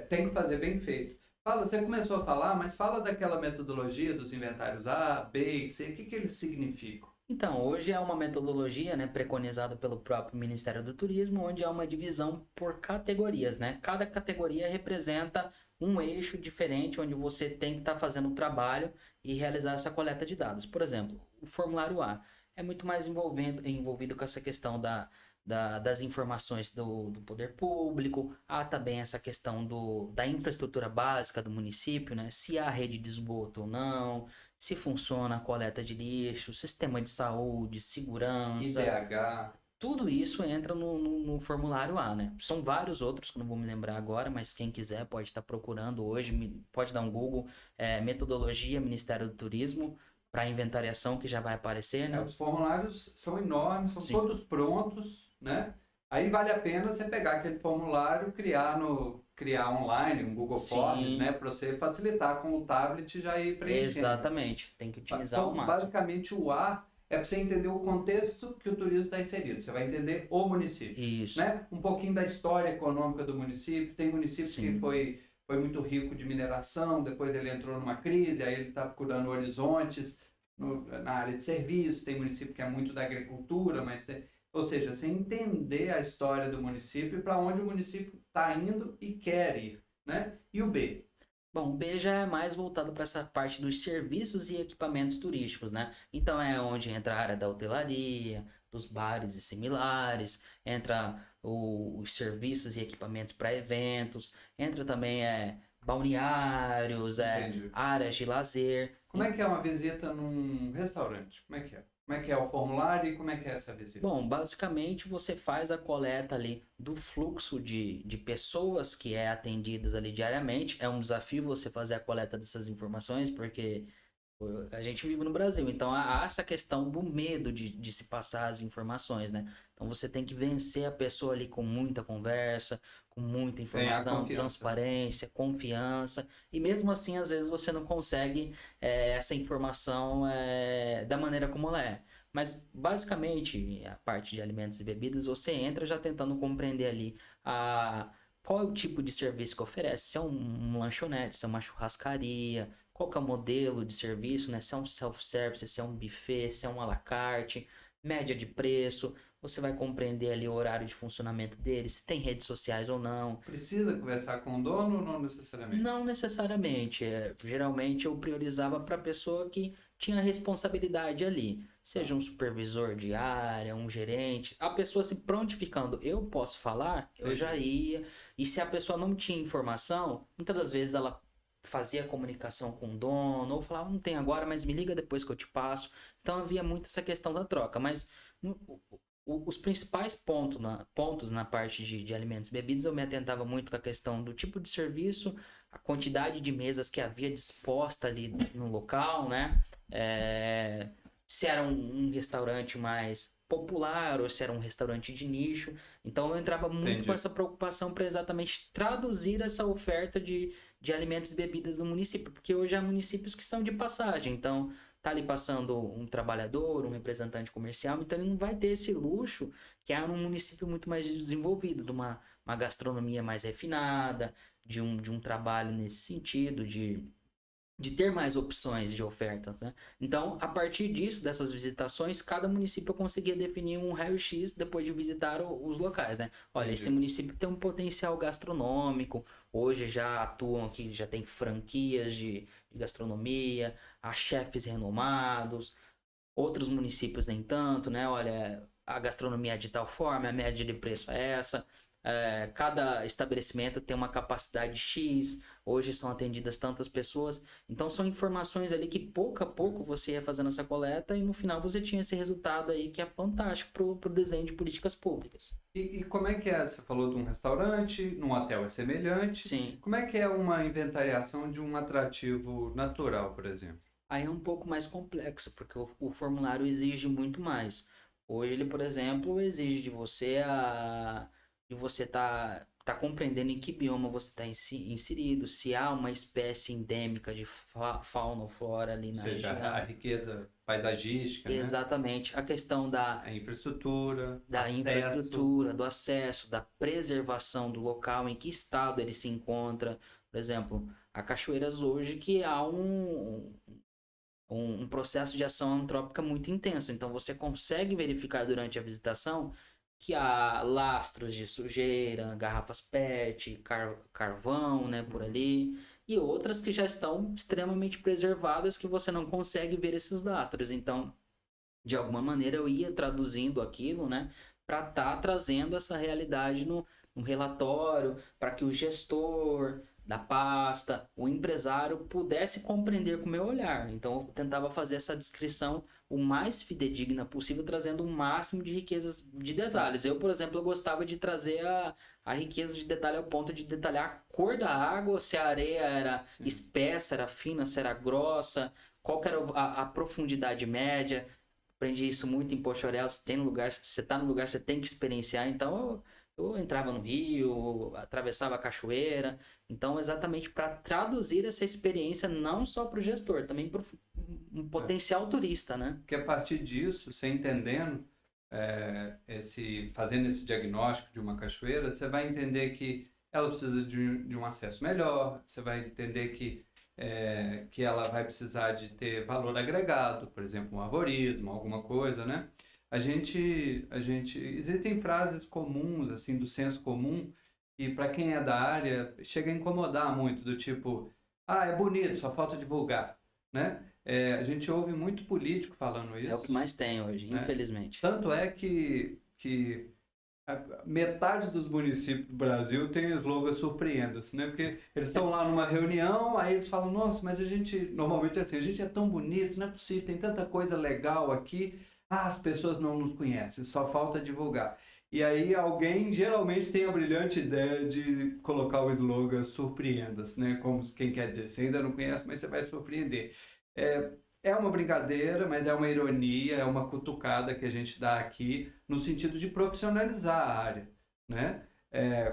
tem que fazer bem feito. Você começou a falar, mas fala daquela metodologia dos inventários A, B e C, o que eles significam? Então, hoje é uma metodologia, né, preconizada pelo próprio Ministério do Turismo, onde há uma divisão por categorias, né? Cada categoria representa um eixo diferente, onde você tem que estar fazendo o trabalho e realizar essa coleta de dados. Por exemplo, o formulário A é muito mais envolvido com essa questão das informações do poder público, há também essa questão da infraestrutura básica do município, né? Se há rede de esgoto ou não, se funciona a coleta de lixo, sistema de saúde, segurança... IDH... Tudo isso entra no formulário A, né? São vários outros que eu não vou me lembrar agora, mas quem quiser pode estar procurando hoje, pode dar um Google, metodologia Ministério do Turismo, para inventariação, que já vai aparecer, né? Os formulários são enormes, são todos prontos, né? Aí vale a pena você pegar aquele formulário, criar online, um Google Forms, né? Para você facilitar com o tablet e já ir preenchendo. Exatamente, tem que otimizar então, o máximo. Basicamente o A é para você entender o contexto que o turismo está inserido. Você vai entender o município. Isso. Né? Um pouquinho da história econômica do município. Tem município que foi muito rico de mineração, depois ele entrou numa crise, aí ele está procurando horizontes na área de serviço, tem município que é muito da agricultura, ou seja, você entender a história do município e para onde o município está indo e quer ir, né? E o B? Bom, o B já é mais voltado para essa parte dos serviços e equipamentos turísticos, né? Então é onde entra a área da hotelaria, dos bares e similares, entra os serviços e equipamentos para eventos, entra também balneários, Entendi. áreas de lazer. Como é que é uma visita num restaurante? Como é que é? Como é que é o formulário e como é que é essa visita? Bom, basicamente você faz a coleta ali do fluxo de pessoas que é atendidas ali diariamente. É um desafio você fazer a coleta dessas informações, porque a gente vive no Brasil, então há essa questão do medo de se passar as informações, né? Então você tem que vencer a pessoa ali com muita conversa, com muita Ganhar informação, confiança. transparência, confiança, e mesmo assim, às vezes, você não consegue essa informação da maneira como ela é. Mas basicamente, a parte de alimentos e bebidas, você entra já tentando compreender ali qual é o tipo de serviço que oferece, se é um lanchonete, se é uma churrascaria, qual que é o modelo de serviço, né? Se é um self-service, se é um buffet, se é um à la carte, média de preço, você vai compreender ali o horário de funcionamento dele, se tem redes sociais ou não. Precisa conversar com o dono ou não necessariamente? Não necessariamente, geralmente eu priorizava para a pessoa que tinha responsabilidade ali, seja um supervisor de área, um gerente, a pessoa se prontificando, eu posso falar, eu já ia, e se a pessoa não tinha informação, muitas das vezes ela fazia comunicação com o dono, ou falava, não tem agora, mas me liga depois que eu te passo. Então havia muito essa questão da troca, mas os principais pontos na parte de alimentos e bebidas, eu me atentava muito com a questão do tipo de serviço, a quantidade de mesas que havia disposta ali no local, né? Se era um restaurante mais popular ou se era um restaurante de nicho. Então eu entrava muito com essa preocupação para exatamente traduzir essa oferta de alimentos e bebidas no município, porque hoje há municípios que são de passagem, então tá ali passando um trabalhador, um representante comercial, então ele não vai ter esse luxo que há num município muito mais desenvolvido, de uma gastronomia mais refinada, de um trabalho nesse sentido, de ter mais opções de ofertas, né? Então, a partir disso, dessas visitações, cada município conseguia definir um raio-x depois de visitar os locais, né? Olha, esse município tem um potencial gastronômico, hoje já atuam aqui, já tem franquias de gastronomia, há chefes renomados, outros municípios nem tanto, né? Olha, a gastronomia é de tal forma, a média de preço é essa. Cada estabelecimento tem uma capacidade X, hoje são atendidas tantas pessoas, então são informações ali que pouco a pouco você ia fazendo essa coleta e no final você tinha esse resultado aí que é fantástico para o desenho de políticas públicas. E como é que é? Você falou de um restaurante, num hotel é semelhante. Sim. Como é que é uma inventariação de um atrativo natural, por exemplo? Aí é um pouco mais complexo, porque o formulário exige muito mais. Hoje ele, por exemplo, exige de você tá compreendendo em que bioma você está inserido, se há uma espécie endêmica de fauna ou flora ali Ou na seja, região. a riqueza paisagística, né? Exatamente. A questão A infraestrutura, da acesso. infraestrutura, do acesso, da preservação do local, em que estado ele se encontra. Por exemplo, há cachoeiras hoje que há um processo de ação antrópica muito intenso. Então você consegue verificar durante a visitação que há lastros de sujeira, garrafas PET, carvão, né, por ali, e outras que já estão extremamente preservadas que você não consegue ver esses lastros. Então, de alguma maneira eu ia traduzindo aquilo, né, para estar trazendo essa realidade no relatório, para que o gestor da pasta, o empresário pudesse compreender com o meu olhar. Então eu tentava fazer essa descrição o mais fidedigna possível, trazendo o máximo de riquezas de detalhes. Eu, por exemplo, eu gostava de trazer a riqueza de detalhe ao ponto de detalhar a cor da água, se a areia era espessa, era fina, se era grossa, qual que era a profundidade média. Aprendi isso muito em Pochorel. Você tem no lugar, você tá no lugar, você tem que experienciar. Então eu entrava no rio, atravessava a cachoeira. Então, exatamente para traduzir essa experiência não só para o gestor, também para um potencial turista, né? Porque a partir disso, você entendendo, fazendo esse diagnóstico de uma cachoeira, você vai entender que ela precisa de um acesso melhor, você vai entender que que ela vai precisar de ter valor agregado, por exemplo, um arvorismo, alguma coisa, né? Existem frases comuns, assim, do senso comum, que para quem é da área chega a incomodar muito, do tipo, ah, é bonito, só falta divulgar, né? A gente ouve muito político falando É o que isso, mais tem hoje, né? infelizmente. Tanto é que metade dos municípios do Brasil tem o slogan Surpreenda-se, né? Porque eles estão lá numa reunião, aí eles falam, nossa, mas a gente, normalmente é assim, a gente é tão bonito, não é possível, tem tanta coisa legal aqui, as pessoas não nos conhecem, só falta divulgar. E aí alguém geralmente tem a brilhante ideia de colocar o slogan Surpreenda-se, né? Como quem quer dizer, você ainda não conhece, mas você vai surpreender. É, é uma brincadeira, mas é uma ironia, é uma cutucada que a gente dá aqui no sentido de profissionalizar a área, né?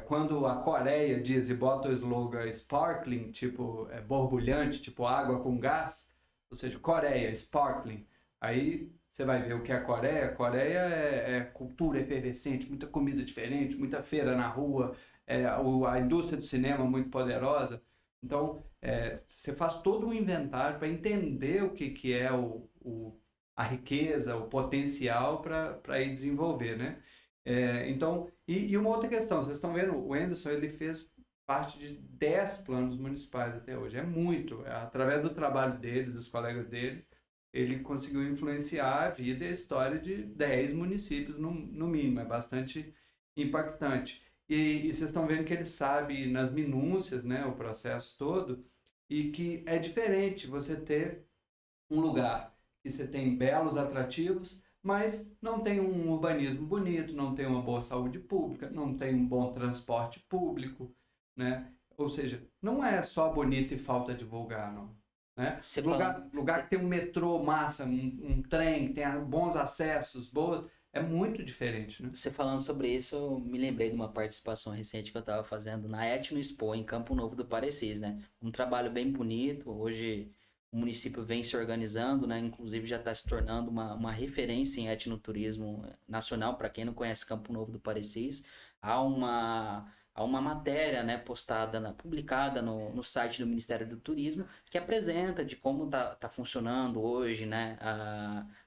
Quando a Coreia diz e bota o slogan sparkling, tipo borbulhante, tipo água com gás, ou seja, Coreia, sparkling, aí você vai ver o que é a Coreia. A Coreia é cultura efervescente, muita comida diferente, muita feira na rua, a indústria do cinema muito poderosa. Então, você faz todo um inventário para entender o que é a riqueza, o potencial para ir desenvolver, né? Então, e uma outra questão, vocês estão vendo, o Anderson, ele fez parte de 10 planos municipais até hoje, é muito, através do trabalho dele, dos colegas dele, ele conseguiu influenciar a vida e a história de 10 municípios no mínimo, é bastante impactante. E vocês estão vendo que ele sabe nas minúcias, né, o processo todo, e que é diferente você ter um lugar que você tem belos atrativos, mas não tem um urbanismo bonito, não tem uma boa saúde pública, não tem um bom transporte público, né? Ou seja, não é só bonito e falta divulgar, não. Né? Você falando, Lugar que tem um metrô massa, um trem, que tem bons acessos, boas, é muito diferente, né? Você falando sobre isso, eu me lembrei de uma participação recente que eu estava fazendo na Etno Expo, em Campo Novo do Parecis, né? Um trabalho bem bonito. Hoje o município vem se organizando, né? Inclusive já está se tornando uma referência em etnoturismo nacional. Para quem não conhece Campo Novo do Parecis, há uma matéria, né, publicada no site do Ministério do Turismo, que apresenta de como tá funcionando hoje, né,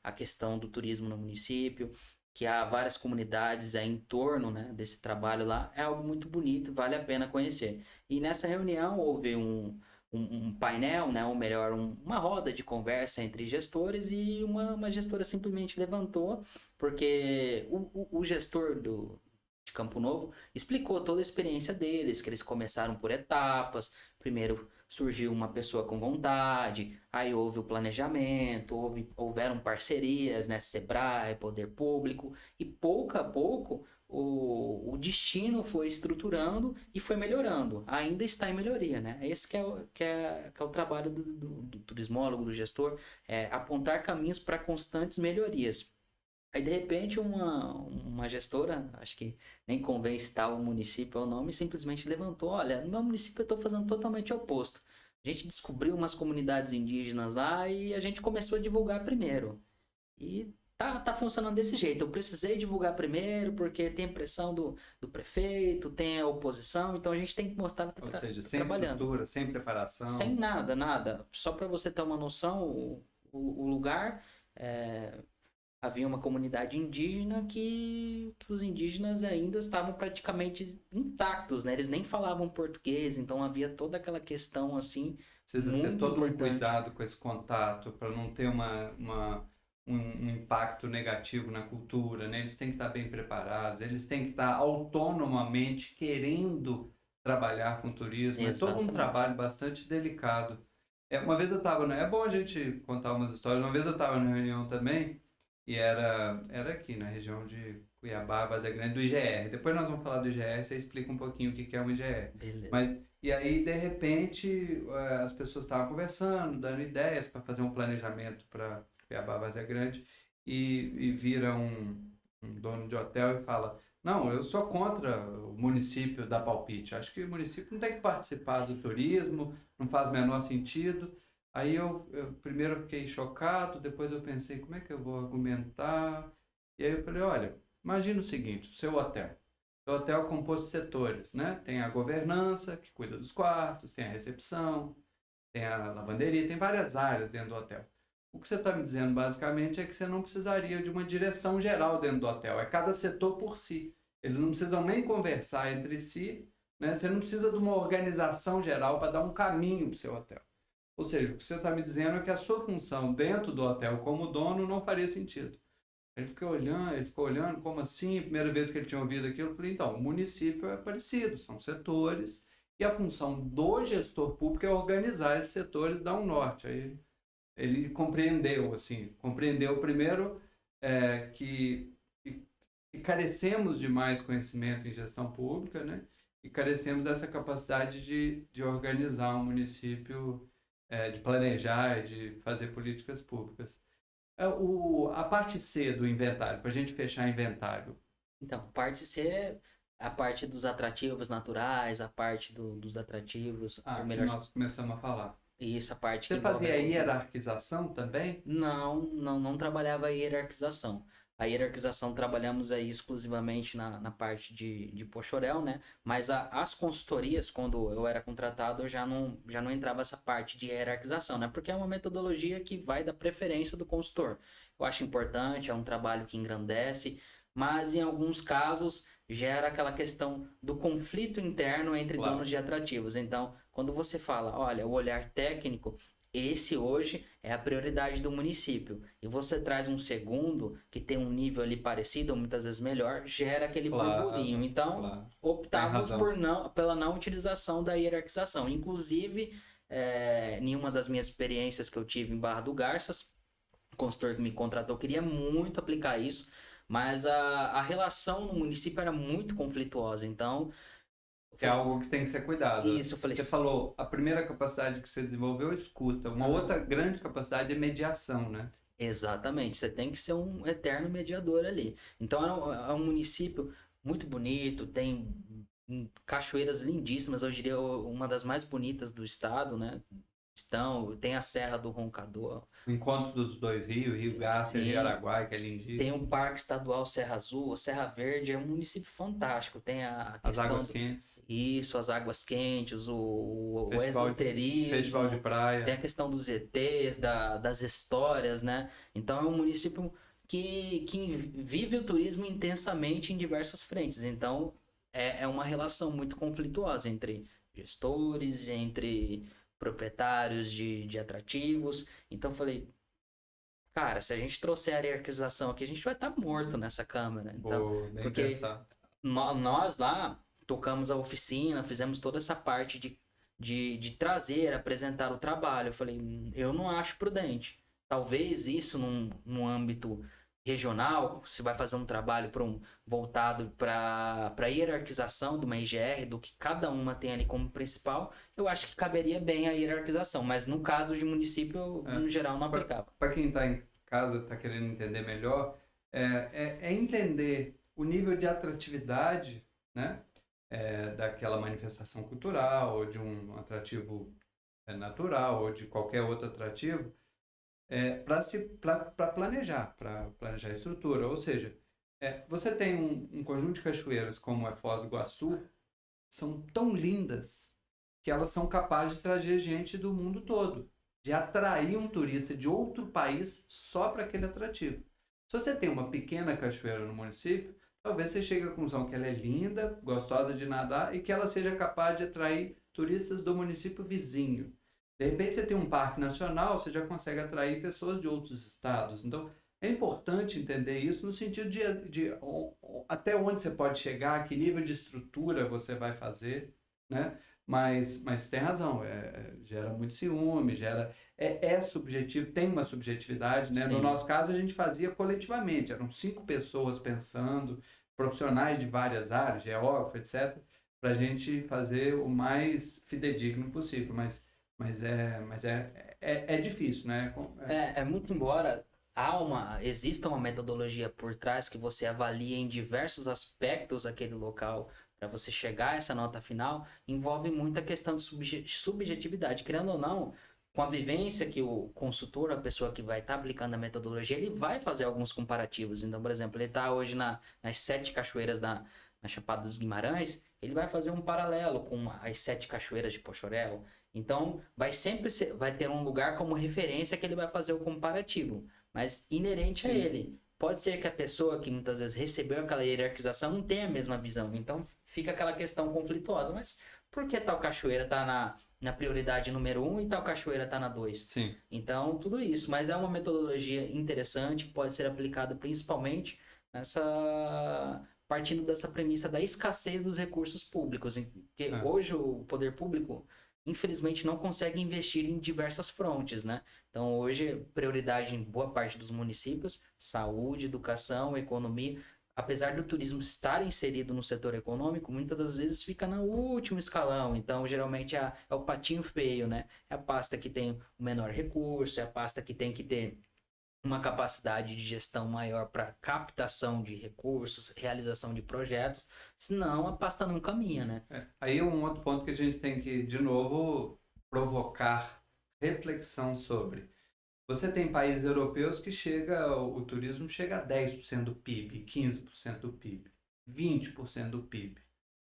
a questão do turismo no município, que há várias comunidades aí em torno, né, desse trabalho lá. É algo muito bonito, vale a pena conhecer. E nessa reunião houve um painel, né, ou melhor, uma roda de conversa entre gestores, e uma gestora simplesmente levantou, porque o gestor de Campo Novo explicou toda a experiência deles, que eles começaram por etapas. Primeiro surgiu uma pessoa com vontade, aí houve o planejamento, houveram parcerias, né, Sebrae, Poder Público, e pouco a pouco o destino foi estruturando e foi melhorando. Ainda está em melhoria, né? Esse que é o trabalho do turismólogo, do gestor, apontar caminhos para constantes melhorias. Aí, de repente, uma gestora, acho que nem convém citar o município ou o nome, simplesmente levantou: olha, no meu município eu estou fazendo totalmente o oposto. A gente descobriu umas comunidades indígenas lá e a gente começou a divulgar primeiro. E tá funcionando desse jeito. Eu precisei divulgar primeiro porque tem pressão do prefeito, tem a oposição, então a gente tem que mostrar Ou seja, sem trabalhando. estrutura, sem preparação. Sem nada, nada. Só para você ter uma noção, o lugar... havia uma comunidade indígena que os indígenas ainda estavam praticamente intactos, né? Eles nem falavam português, então havia toda aquela questão assim Precisa ter muito todo um importante. cuidado com esse contato para não ter um impacto negativo na cultura, né? Eles têm que estar bem preparados, eles têm que estar autonomamente querendo trabalhar com turismo. É todo um Exatamente. trabalho bastante delicado. Uma vez eu estava, é bom a gente contar umas histórias. Uma vez eu estava na reunião também, e era aqui na região de Cuiabá, Várzea Grande, do IGR. Depois nós vamos falar do IGR, você explica um pouquinho o que é um IGR. Beleza. Mas, e aí, de repente, as pessoas estavam conversando, dando ideias para fazer um planejamento para Cuiabá, Várzea Grande, e vira um dono de hotel e fala: não, eu sou contra o município dar palpite. Acho que o município não tem que participar do turismo, não faz o menor sentido. Aí eu primeiro fiquei chocado, depois eu pensei, como é que eu vou argumentar? E aí eu falei, olha, imagina o seguinte, o seu hotel. O hotel é composto de setores, né? Tem a governança, que cuida dos quartos, tem a recepção, tem a lavanderia, tem várias áreas dentro do hotel. O que você está me dizendo basicamente é que você não precisaria de uma direção geral dentro do hotel, é cada setor por si. Eles não precisam nem conversar entre si, né? Você não precisa de uma organização geral para dar um caminho para o seu hotel. Ou seja, o que você está me dizendo é que a sua função dentro do hotel como dono não faria sentido. Ele ficou olhando, como assim? Primeira vez que ele tinha ouvido aquilo, eu falei, então, o município é parecido, são setores, e a função do gestor público é organizar esses setores, dar um norte. Aí ele compreendeu, assim, compreendeu primeiro que carecemos de mais conhecimento em gestão pública, né? E carecemos dessa capacidade de organizar um município, de planejar, de fazer políticas públicas. A parte C do inventário, para a gente fechar inventário. Então, parte C é a parte dos atrativos naturais, a parte dos atrativos, ou Que melhor, nós começamos a falar. isso, a parte que Você envolve fazia a cultura. hierarquização também? Não trabalhava a hierarquização. A hierarquização trabalhamos aí exclusivamente na parte de Pochorel, né? Mas as consultorias, quando eu era contratado, eu já não entrava essa parte de hierarquização, né? Porque é uma metodologia que vai da preferência do consultor. Eu acho importante, é um trabalho que engrandece, mas em alguns casos gera aquela questão do conflito interno entre Claro. donos de atrativos. Então, quando você fala, olha, o olhar técnico, esse hoje é a prioridade do município. E você traz um segundo que tem um nível ali parecido, ou muitas vezes melhor, gera aquele burburinho. Então, optávamos pela não utilização da hierarquização. Inclusive, em uma das minhas experiências que eu tive em Barra do Garças, o consultor que me contratou queria muito aplicar isso, mas a relação no município era muito conflituosa. Então, é algo que tem que ser cuidado. Isso, eu falei. Você falou, a primeira capacidade que você desenvolveu é escuta. Uma outra grande capacidade é mediação, né? Exatamente, você tem que ser um eterno mediador ali. Então é um município muito bonito, tem cachoeiras lindíssimas, eu diria uma das mais bonitas do estado, né? Tem a Serra do Roncador. O encontro dos dois rios, Rio Garça e Rio Araguaia, que é lindíssimo. Tem o Parque Estadual Serra Azul, Serra Verde, é um município fantástico. Tem a questão as águas quentes. Isso, as águas quentes, o Festival esoterismo. Festival de praia. Tem a questão dos ETs, das histórias, né? Então é um município que vive o turismo intensamente em diversas frentes. Então é uma relação muito conflituosa entre gestores, entre proprietários de atrativos. Então eu falei, cara, se a gente trouxer a hierarquização aqui, a gente vai estar morto nessa câmara. Então, porque nós lá tocamos a oficina, fizemos toda essa parte de trazer, apresentar o trabalho. Eu falei, eu não acho prudente. Talvez isso num âmbito regional, se vai fazer um trabalho voltado para a hierarquização de uma IGR, do que cada uma tem ali como principal, eu acho que caberia bem a hierarquização, mas no caso de município, no geral, não aplicava. Para quem está em casa, está querendo entender melhor, é entender o nível de atratividade, né, daquela manifestação cultural, ou de um atrativo natural, ou de qualquer outro atrativo, para planejar a estrutura. Ou seja, você tem um conjunto de cachoeiras como é Foz do Iguaçu, são tão lindas que elas são capazes de trazer gente do mundo todo, de atrair um turista de outro país só para aquele atrativo. Se você tem uma pequena cachoeira no município, talvez você chegue à conclusão que ela é linda, gostosa de nadar e que ela seja capaz de atrair turistas do município vizinho. De repente você tem um parque nacional, você já consegue atrair pessoas de outros estados. Então, é importante entender isso no sentido de até onde você pode chegar, que nível de estrutura você vai fazer, né? Mas você tem razão, gera muito ciúme, é subjetivo, tem uma subjetividade, né? No nosso caso, a gente fazia coletivamente, eram 5 pessoas pensando, profissionais de várias áreas, geógrafo, etc., para a gente fazer o mais fidedigno possível, mas é difícil, né? Muito embora exista uma metodologia por trás que você avalia em diversos aspectos aquele local para você chegar a essa nota final, envolve muita questão de subjetividade. Querendo ou não, com a vivência que o consultor, a pessoa que vai estar aplicando a metodologia, ele vai fazer alguns comparativos. Então, por exemplo, ele está hoje nas 7 cachoeiras na na Chapada dos Guimarães, ele vai fazer um paralelo com as 7 cachoeiras de Poxoréu. Então, vai ter um lugar como referência que ele vai fazer o comparativo, mas inerente a Sim. ele. Pode ser que a pessoa que muitas vezes recebeu aquela hierarquização não tenha a mesma visão. Então, fica aquela questão conflituosa. Mas por que tal cachoeira está na prioridade número 1 e tal cachoeira está na 2? Sim. Então, tudo isso. Mas é uma metodologia interessante que pode ser aplicada principalmente partindo dessa premissa da escassez dos recursos públicos. Porque hoje o poder público, infelizmente, não consegue investir em diversas frontes, né? Então, hoje, prioridade em boa parte dos municípios, saúde, educação, economia. Apesar do turismo estar inserido no setor econômico, muitas das vezes fica no último escalão. Então, geralmente, é o patinho feio, né? É a pasta que tem o menor recurso, é a pasta que tem que ter uma capacidade de gestão maior para captação de recursos, realização de projetos, senão a pasta não caminha, né? Aí um outro ponto que a gente tem que, de novo, provocar reflexão sobre. Você tem países europeus que o turismo chega a 10% do PIB, 15% do PIB, 20% do PIB.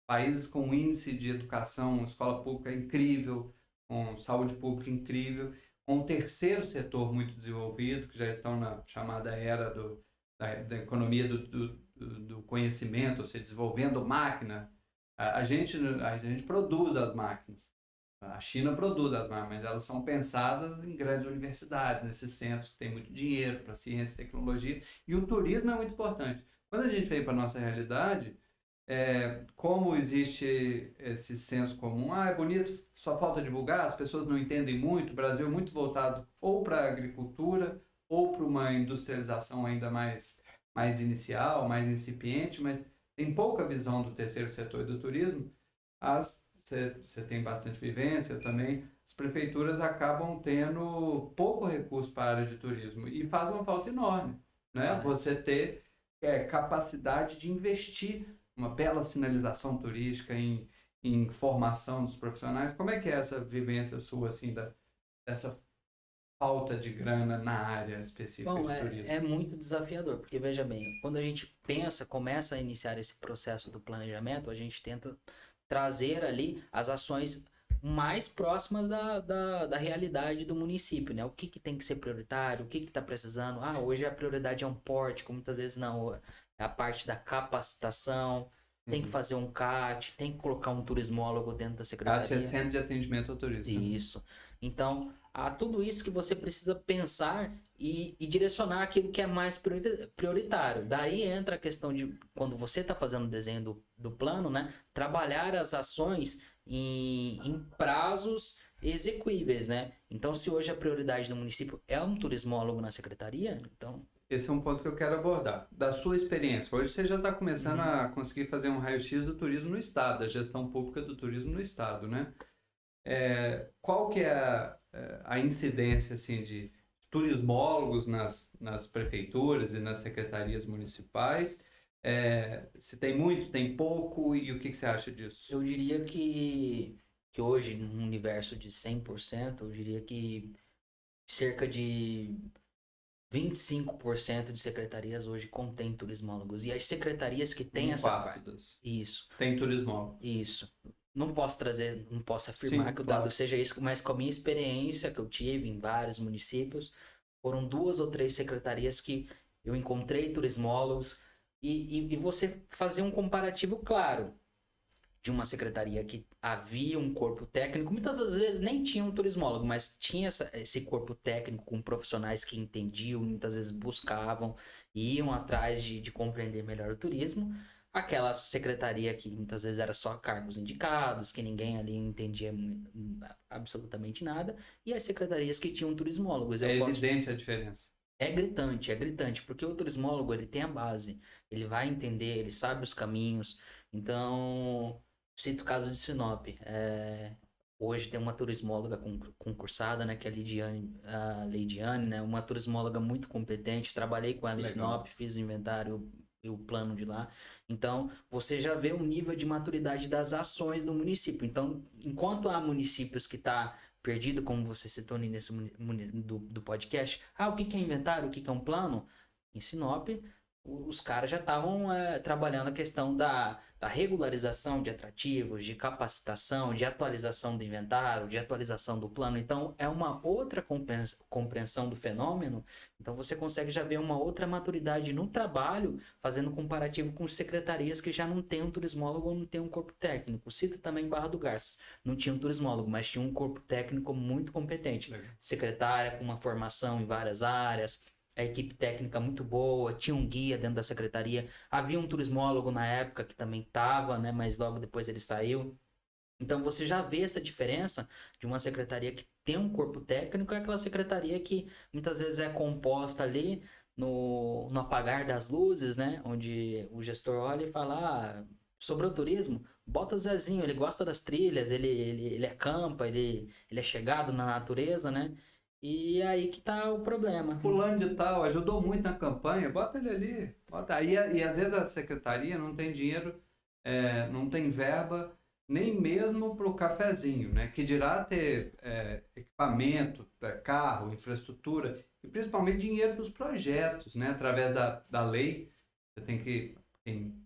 Países com índice de educação, escola pública incrível, com saúde pública incrível, com um terceiro setor muito desenvolvido, que já estão na chamada era da economia do conhecimento, ou seja, desenvolvendo máquina. A gente produz as máquinas. A China produz as máquinas, mas elas são pensadas em grandes universidades, nesses centros que têm muito dinheiro para ciência e tecnologia. E o turismo é muito importante. Quando a gente vem para a nossa realidade, como existe esse senso comum, é bonito, só falta divulgar, as pessoas não entendem muito, o Brasil é muito voltado ou para a agricultura ou para uma industrialização ainda mais inicial, mais incipiente, mas tem pouca visão do terceiro setor e do turismo. Você tem bastante vivência, eu também. As prefeituras acabam tendo pouco recurso para a área de turismo e faz uma falta enorme, né? Você ter capacidade de investir uma bela sinalização turística em formação dos profissionais. Como é que é essa vivência sua, assim, dessa falta de grana na área específica Bom, de turismo? é muito desafiador, porque veja bem, quando a gente começa a iniciar esse processo do planejamento, a gente tenta trazer ali as ações mais próximas da realidade do município, né? O que tem que ser prioritário, o que está precisando. Hoje a prioridade é um pórtico, muitas vezes não. É a parte da capacitação, tem que fazer um CAT, tem que colocar um turismólogo dentro da secretaria. CAT é Centro de Atendimento ao Turista. Isso. Então, há tudo isso que você precisa pensar e direcionar aquilo que é mais prioritário. Daí entra a questão de, quando você está fazendo o desenho do plano, né? Trabalhar as ações em prazos execuíveis, né? Então, se hoje a prioridade do município é um turismólogo na secretaria, então... Esse é um ponto que eu quero abordar. Da sua experiência, hoje você já está começando a conseguir fazer um raio-x do turismo no Estado, da gestão pública do turismo no Estado, né? Qual que é a incidência, assim, de turismólogos nas prefeituras e nas secretarias municipais? Se tem muito, tem pouco, e o que você acha disso? Eu diria que hoje, num universo de 100%, eu diria que cerca de 25% de secretarias hoje contém turismólogos. E as secretarias que têm essa parte. Isso. Tem turismólogo. Isso. Não posso afirmar que o dado seja isso, mas com a minha experiência que eu tive em vários municípios, foram 2 ou 3 secretarias que eu encontrei turismólogos e você fazer um comparativo claro de uma secretaria que havia um corpo técnico, muitas das vezes nem tinha um turismólogo, mas tinha esse corpo técnico com profissionais que entendiam, muitas vezes buscavam e iam atrás de compreender melhor o turismo. Aquela secretaria que muitas vezes era só cargos indicados, que ninguém ali entendia absolutamente nada, e as secretarias que tinham turismólogos. Evidente a diferença. É gritante, porque o turismólogo ele tem a base, ele vai entender, ele sabe os caminhos. Então, cito o caso de Sinop. Hoje tem uma turismóloga concursada, né, que é a Leidiane, né, uma turismóloga muito competente. Trabalhei com ela em Sinop, fiz o inventário e o plano de lá. Então, você já vê o nível de maturidade das ações do município. Então, enquanto há municípios que está perdido, como você citou no início do podcast, o que é inventário, o que é um plano? Em Sinop, os caras já estavam trabalhando a questão da regularização de atrativos, de capacitação, de atualização do inventário, de atualização do plano. Então, é uma outra compreensão do fenômeno. Então, você consegue já ver uma outra maturidade no trabalho, fazendo comparativo com secretarias que já não tem um turismólogo ou não tem um corpo técnico. Cita também Barra do Garças. Não tinha um turismólogo, mas tinha um corpo técnico muito competente. Legal. Secretária com uma formação em várias áreas, a equipe técnica muito boa, tinha um guia dentro da secretaria, havia um turismólogo na época que também estava, né, mas logo depois ele saiu. Então você já vê essa diferença de uma secretaria que tem um corpo técnico e aquela secretaria que muitas vezes é composta ali no apagar das luzes, né, onde o gestor olha e fala, sobre o turismo, bota o Zezinho, ele gosta das trilhas, ele acampa, ele é chegado na natureza, né? E aí que tá o problema. Fulano de tal ajudou muito na campanha, bota ele ali. Bota. E às vezes a secretaria não tem dinheiro, não tem verba, nem mesmo para o cafezinho, né? Que dirá ter equipamento, carro, infraestrutura, e principalmente dinheiro para os projetos, né? Através da lei, você tem que,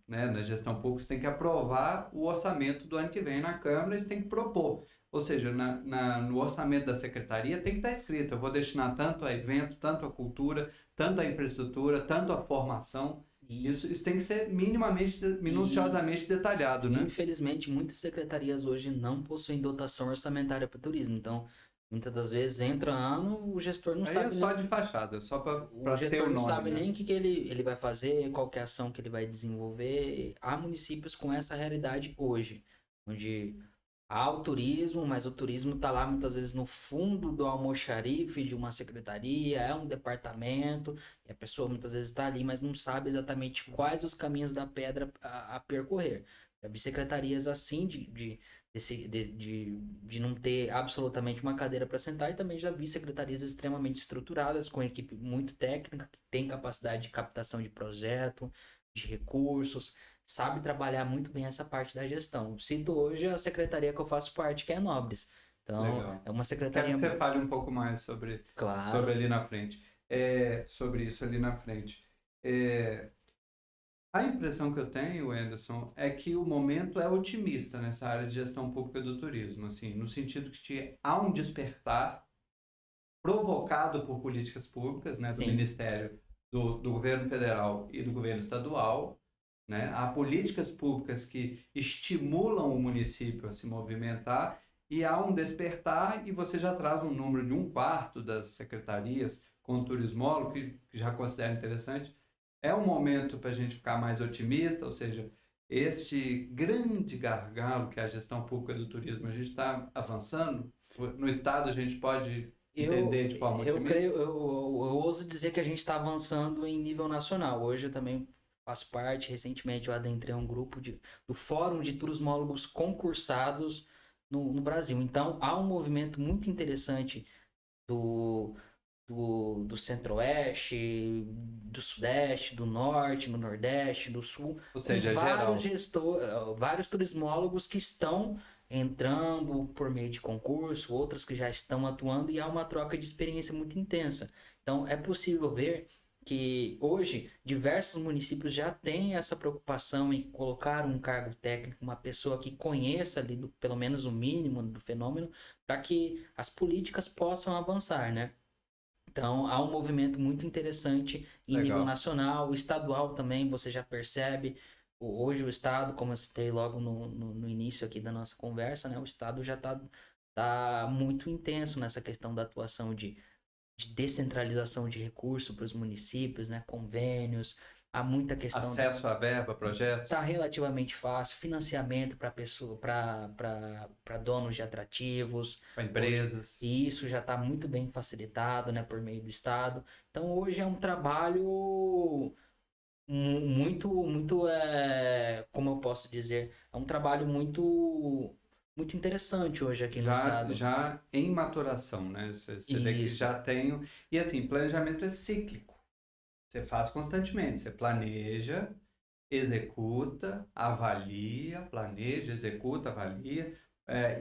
né, na gestão pública, você tem que aprovar o orçamento do ano que vem na Câmara e você tem que propor. Ou seja, no orçamento da secretaria tem que estar escrito, eu vou destinar tanto a evento, tanto a cultura, tanto a infraestrutura, tanto a formação. Isso tem que ser minimamente, minuciosamente detalhado, né? Infelizmente, muitas secretarias hoje não possuem dotação orçamentária para turismo. Então, muitas das vezes entra ano, o gestor não Aí sabe é só nem, de fachada, só para o ter gestor o não nome, sabe né? nem o que ele vai fazer, qual que é a ação que ele vai desenvolver. Há municípios com essa realidade hoje, onde há o turismo, mas o turismo está lá muitas vezes no fundo do almoxarife de uma secretaria, é um departamento, e a pessoa muitas vezes está ali, mas não sabe exatamente quais os caminhos da pedra a percorrer. Já vi secretarias assim, de não ter absolutamente uma cadeira para sentar, e também já vi secretarias extremamente estruturadas, com equipe muito técnica, que tem capacidade de captação de projeto, de recursos, sabe trabalhar muito bem essa parte da gestão. Cito hoje a secretaria que eu faço parte, que é Nobres. Então, Legal. é uma Quero secretaria. que você fale um pouco mais sobre Claro. ali na frente. Sobre isso ali na frente. A impressão que eu tenho, Anderson, é que o momento é otimista nessa área de gestão pública do turismo, assim, no sentido que há um despertar provocado por políticas públicas, né, do Sim. Ministério, do governo federal e do governo estadual, né? Há políticas públicas que estimulam o município a se movimentar e há um despertar e você já traz um número de 1/4 das secretarias com turismólogo, que já considero interessante. É um momento para a gente ficar mais otimista, ou seja, este grande gargalo que é a gestão pública do turismo, a gente está avançando. No estado a gente pode entender de forma Eu otimista? creio, eu ouso dizer que a gente está avançando em nível nacional. Hoje eu também faço parte, recentemente eu adentrei um grupo do Fórum de Turismólogos concursados no Brasil. Então há um movimento muito interessante do, do Centro-Oeste, do Sudeste, do Norte, do Nordeste, do Sul, Ou com seja, é geral. vários turismólogos que estão entrando por meio de concurso, outros que já estão atuando, e há uma troca de experiência muito intensa. Então, é possível ver que hoje diversos municípios já têm essa preocupação em colocar um cargo técnico, uma pessoa que conheça ali pelo menos o mínimo do fenômeno, para que as políticas possam avançar, né? Então, há um movimento muito interessante em nível Legal. nacional, estadual também, você já percebe. Hoje o Estado, como eu citei logo no início aqui da nossa conversa, né? O Estado já tá muito intenso nessa questão da atuação de descentralização de recursos para os municípios, né? Convênios, há muita questão. Acesso à verba, projetos, Tá relativamente fácil, financiamento para pessoa, para donos de atrativos. para Hoje, empresas. e isso já está muito bem facilitado, né, por meio do Estado. Então hoje é um trabalho muito, como eu posso dizer, é um trabalho muito interessante hoje aqui no Estado. Já em maturação, né? Você vê que Isso, já tem. E assim, planejamento é cíclico. Você faz constantemente. Você planeja, executa, avalia, planeja, executa, avalia.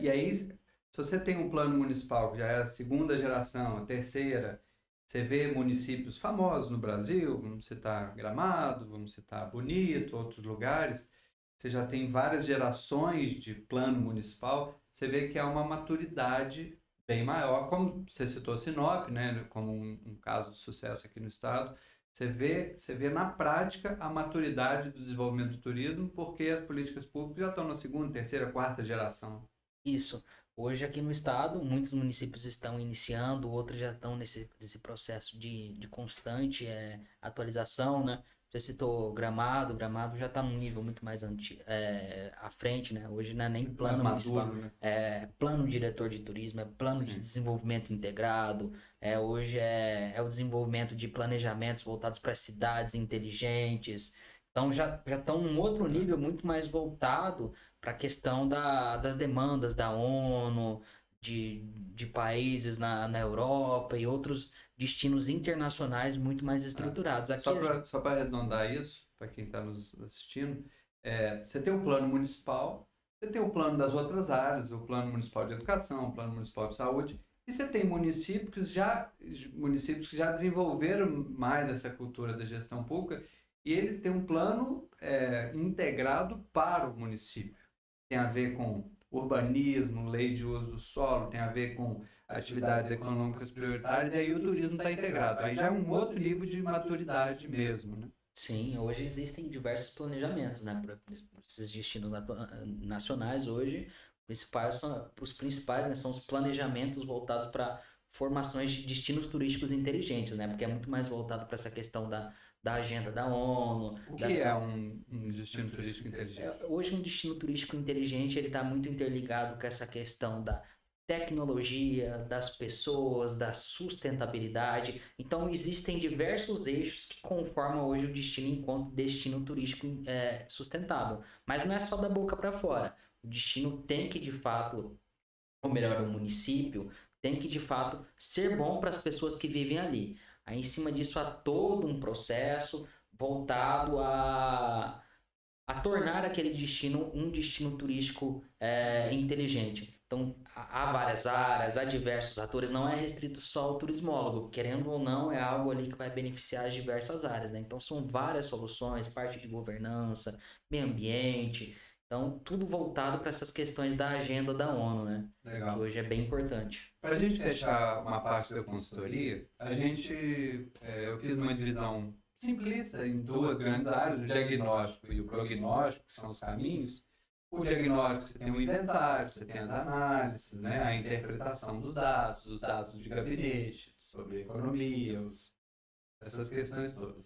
E aí, se você tem um plano municipal que já é a segunda geração, a terceira, Você vê municípios famosos no Brasil, vamos citar Gramado, vamos citar Bonito, outros lugares. Você já tem várias gerações de plano municipal. Você vê que há uma maturidade bem maior, como você citou Sinop, né, como um caso de sucesso aqui no estado. Você vê na prática a maturidade do desenvolvimento do turismo, porque as políticas públicas já estão na segunda, terceira, quarta geração. Isso. Hoje aqui no estado, muitos municípios estão iniciando, outros já estão nesse processo de constante atualização, né? Você citou Gramado, Gramado já está num nível muito mais à frente, né? Hoje não é nem Muito mais plano municipal, maduro, né? é plano diretor de turismo, é plano de Sim. desenvolvimento integrado, hoje é o desenvolvimento de planejamentos voltados para cidades inteligentes. Então já estão num outro nível muito mais voltado para a questão das demandas da ONU, de países na Europa e outros destinos internacionais muito mais estruturados. Aqui Só para arredondar isso, para quem está nos assistindo, você tem o plano municipal, você tem o plano das outras áreas, o plano municipal de educação, o plano municipal de saúde, e você tem municípios que já desenvolveram mais essa cultura da gestão pública, e ele tem um plano integrado para o município. Tem a ver com urbanismo, lei de uso do solo, tem a ver com atividades econômicas prioritárias, e aí o turismo está integrado. Aí já é um outro nível de maturidade mesmo, né? sim, hoje existem diversos planejamentos, né, para esses destinos nacionais. Hoje, os principais, né, são os planejamentos voltados para formações de destinos turísticos inteligentes, né, porque é muito mais voltado para essa questão da agenda da ONU. O que é um destino turístico inteligente? Hoje, um destino turístico inteligente ele está muito interligado com essa questão da tecnologia, das pessoas, da sustentabilidade. Então, existem diversos eixos que conformam hoje o destino enquanto destino turístico sustentável. Mas não é só da boca para fora. O destino tem que, de fato, ou melhor, o município, tem que, de fato, ser bom para as pessoas que vivem ali. Aí, em cima disso, há todo um processo voltado a tornar aquele destino um destino turístico inteligente. Então, há várias áreas, há diversos atores, não é restrito só ao turismólogo, querendo ou não, é algo ali que vai beneficiar as diversas áreas, né? Então, são várias soluções, parte de governança, meio ambiente, então, tudo voltado para essas questões da agenda da ONU, né? Legal. Que hoje é bem importante. Para a gente fechar uma parte da consultoria, eu fiz uma divisão simplista em duas grandes áreas, o diagnóstico e o prognóstico, que são os caminhos. O diagnóstico, você tem o inventário, você tem as análises, né, a interpretação dos dados, os dados de gabinete, sobre a economia, essas questões todas.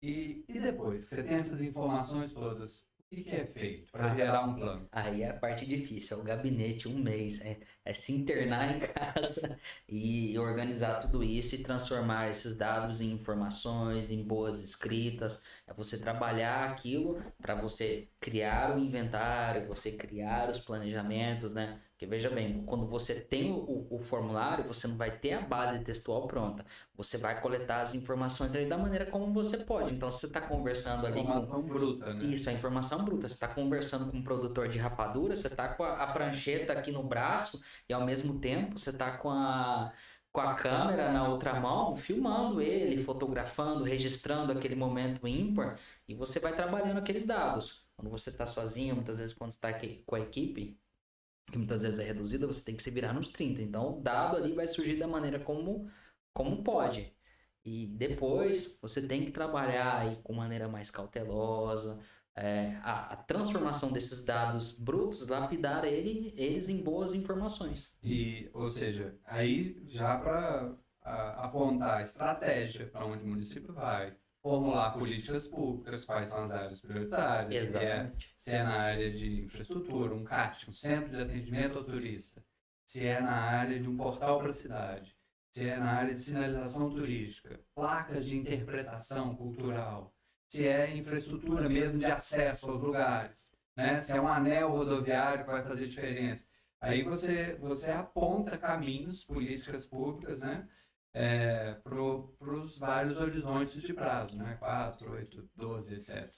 E depois que você tem essas informações todas, o que é feito para gerar um plano? Aí é a parte difícil, é o gabinete, um mês, é se internar em casa e organizar tudo isso e transformar esses dados em informações, em boas escritas. É você trabalhar aquilo para você criar o inventário, você criar os planejamentos, né? Porque veja bem, quando você tem o formulário, você não vai ter a base textual pronta. Você vai coletar as informações ali da maneira como você pode. Então, se você está conversando ali informação bruta, né? Isso, a informação bruta. Você está conversando com um produtor de rapadura, você está com a prancheta aqui no braço e, ao mesmo tempo, você está com a câmera na outra mão, filmando ele, fotografando, registrando aquele momento ímpar, e você vai trabalhando aqueles dados. Quando você está sozinho, muitas vezes quando está com a equipe, que muitas vezes é reduzida, você tem que se virar nos 30. Então, o dado ali vai surgir da maneira como pode. E depois, você tem que trabalhar aí com maneira mais cautelosa, a transformação desses dados brutos, lapidar eles em boas informações. Ou seja, aí já para apontar a estratégia para onde o município vai, formular políticas públicas, quais são as áreas prioritárias, se é na área de infraestrutura, um CAT, um Centro de Atendimento ao Turista, se é na área de um portal para a cidade, se é na área de sinalização turística, placas de interpretação cultural, se é infraestrutura mesmo de acesso aos lugares, né? Se é um anel rodoviário que vai fazer diferença. Aí você aponta caminhos, políticas públicas, né? Para os vários horizontes de prazo, né? 4, 8, 12, etc.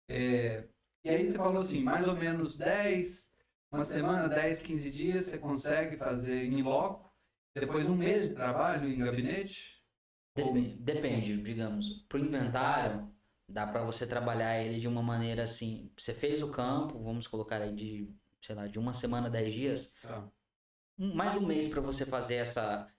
E aí você falou assim, mais ou menos uma semana, 10, 15 dias, você consegue fazer em loco, depois um mês de trabalho em gabinete? Depende, digamos, para o inventário, dá para você trabalhar ele de uma maneira assim. Você fez o campo, vamos colocar aí de, sei lá, de uma semana, 10 dias, Tá. mais um mês para você fazer